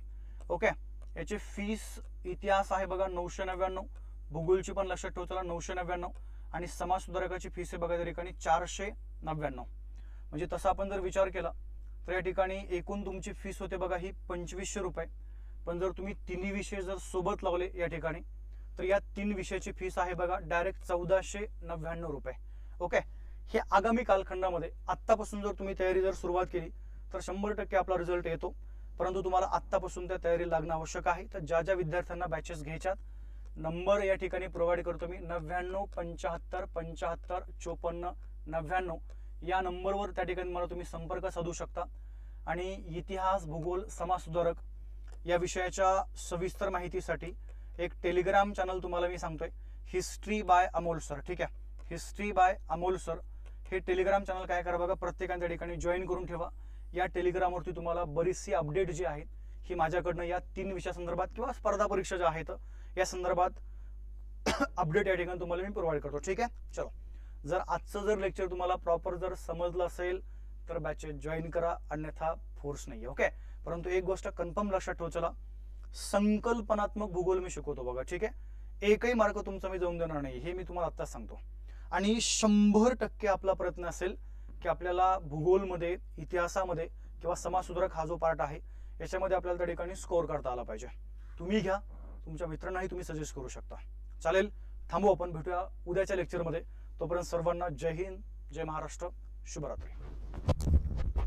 ओके, याची फीस, इतिहास आहे बघा 999, भूगोलची पण लक्षात ठेव. चला, 999 आणि समाज सुधारकाची फीस आहे बघा त्या ठिकाणी 499. म्हणजे तसा आपण जर विचार केला तर या ठिकाणी एकूण तुमची फीस होते बघा ही 2500 रुपये. पण जर तुम्ही 3 विषय जर सोबत लावले या ठिकाणी तर या 3 विषयाची फीस आहे बघा डायरेक्ट 1499 रुपये. ओके, हे आगामी कालखंडामध्ये आत्तापासून जर तुम्ही तयारी जर सुरुवात केली तर 100% आपला रिझल्ट येतो. परंतु तुम्हाला आत्तापासून त्या तयारी लागणं आवश्यक आहे. तर ज्या ज्या विद्यार्थ्यांना बॅचेस घ्यायच्यात, नंबर या ठिकाणी प्रोव्हाइड करतो मी, 99 75 75 54 99. या नंबरवर त्या ठिकाणी मला तुम्ही संपर्क साधू शकता. आणि इतिहास, भूगोल, समाज सुधारक या विषयाच्या सविस्तर माहितीसाठी एक टेलिग्राम चॅनल तुम्हाला मी सांगतोय, हिस्ट्री बाय अमोल सर. ठीक आहे, हिस्ट्री बाय अमोल सर हे टेलिग्राम चॅनल काय करा बघा, प्रत्येकाने त्या ठिकाणी जॉईन करून ठेवा. या टेलिग्रामवरती तुम्हाला बरीचशी अपडेट जी आहेत ही माझ्याकडनं या 3 विषयासंदर्भात किंवा स्पर्धा परीक्षा ज्या आहेत या संदर्भात अपडेट या ठिकाणी तुम्हाला मी प्रोव्हाइड करतो. ठीक आहे. चलो, जर आजचं जर लेक्चर तुम्हाला प्रॉपर जर समजलं असेल तर बॅचेस जॉईन करा, अन्यथा फोर्स नाहीये. ओके, परंतु एक गोष्ट कन्फर्म लक्षात ठेव. चला, संकल्पनात्मक भूगोल मी शिकवतो बघा. ठीक आहे, एकही मार्क तुमचा मी जाऊन देणार नाही, हे मी तुम्हाला आत्ताच सांगतो. आणि 100% आपला प्रयत्न असेल की आपल्याला भूगोलमध्ये, इतिहासामध्ये किंवा समाज सुधारक हा जो पार्ट आहे याच्यामध्ये आपल्याला त्या ठिकाणी स्कोअर करता आला पाहिजे. तुम्ही घ्या, तुमच्या मित्रांनाही तुम्ही सजेस्ट करू शकता. चालेल, थांबू, आपण भेटूया उद्याच्या लेक्चरमध्ये. तोपर्यंत सर्वांना जय हिंद, जय महाराष्ट्र, शुभरात्री.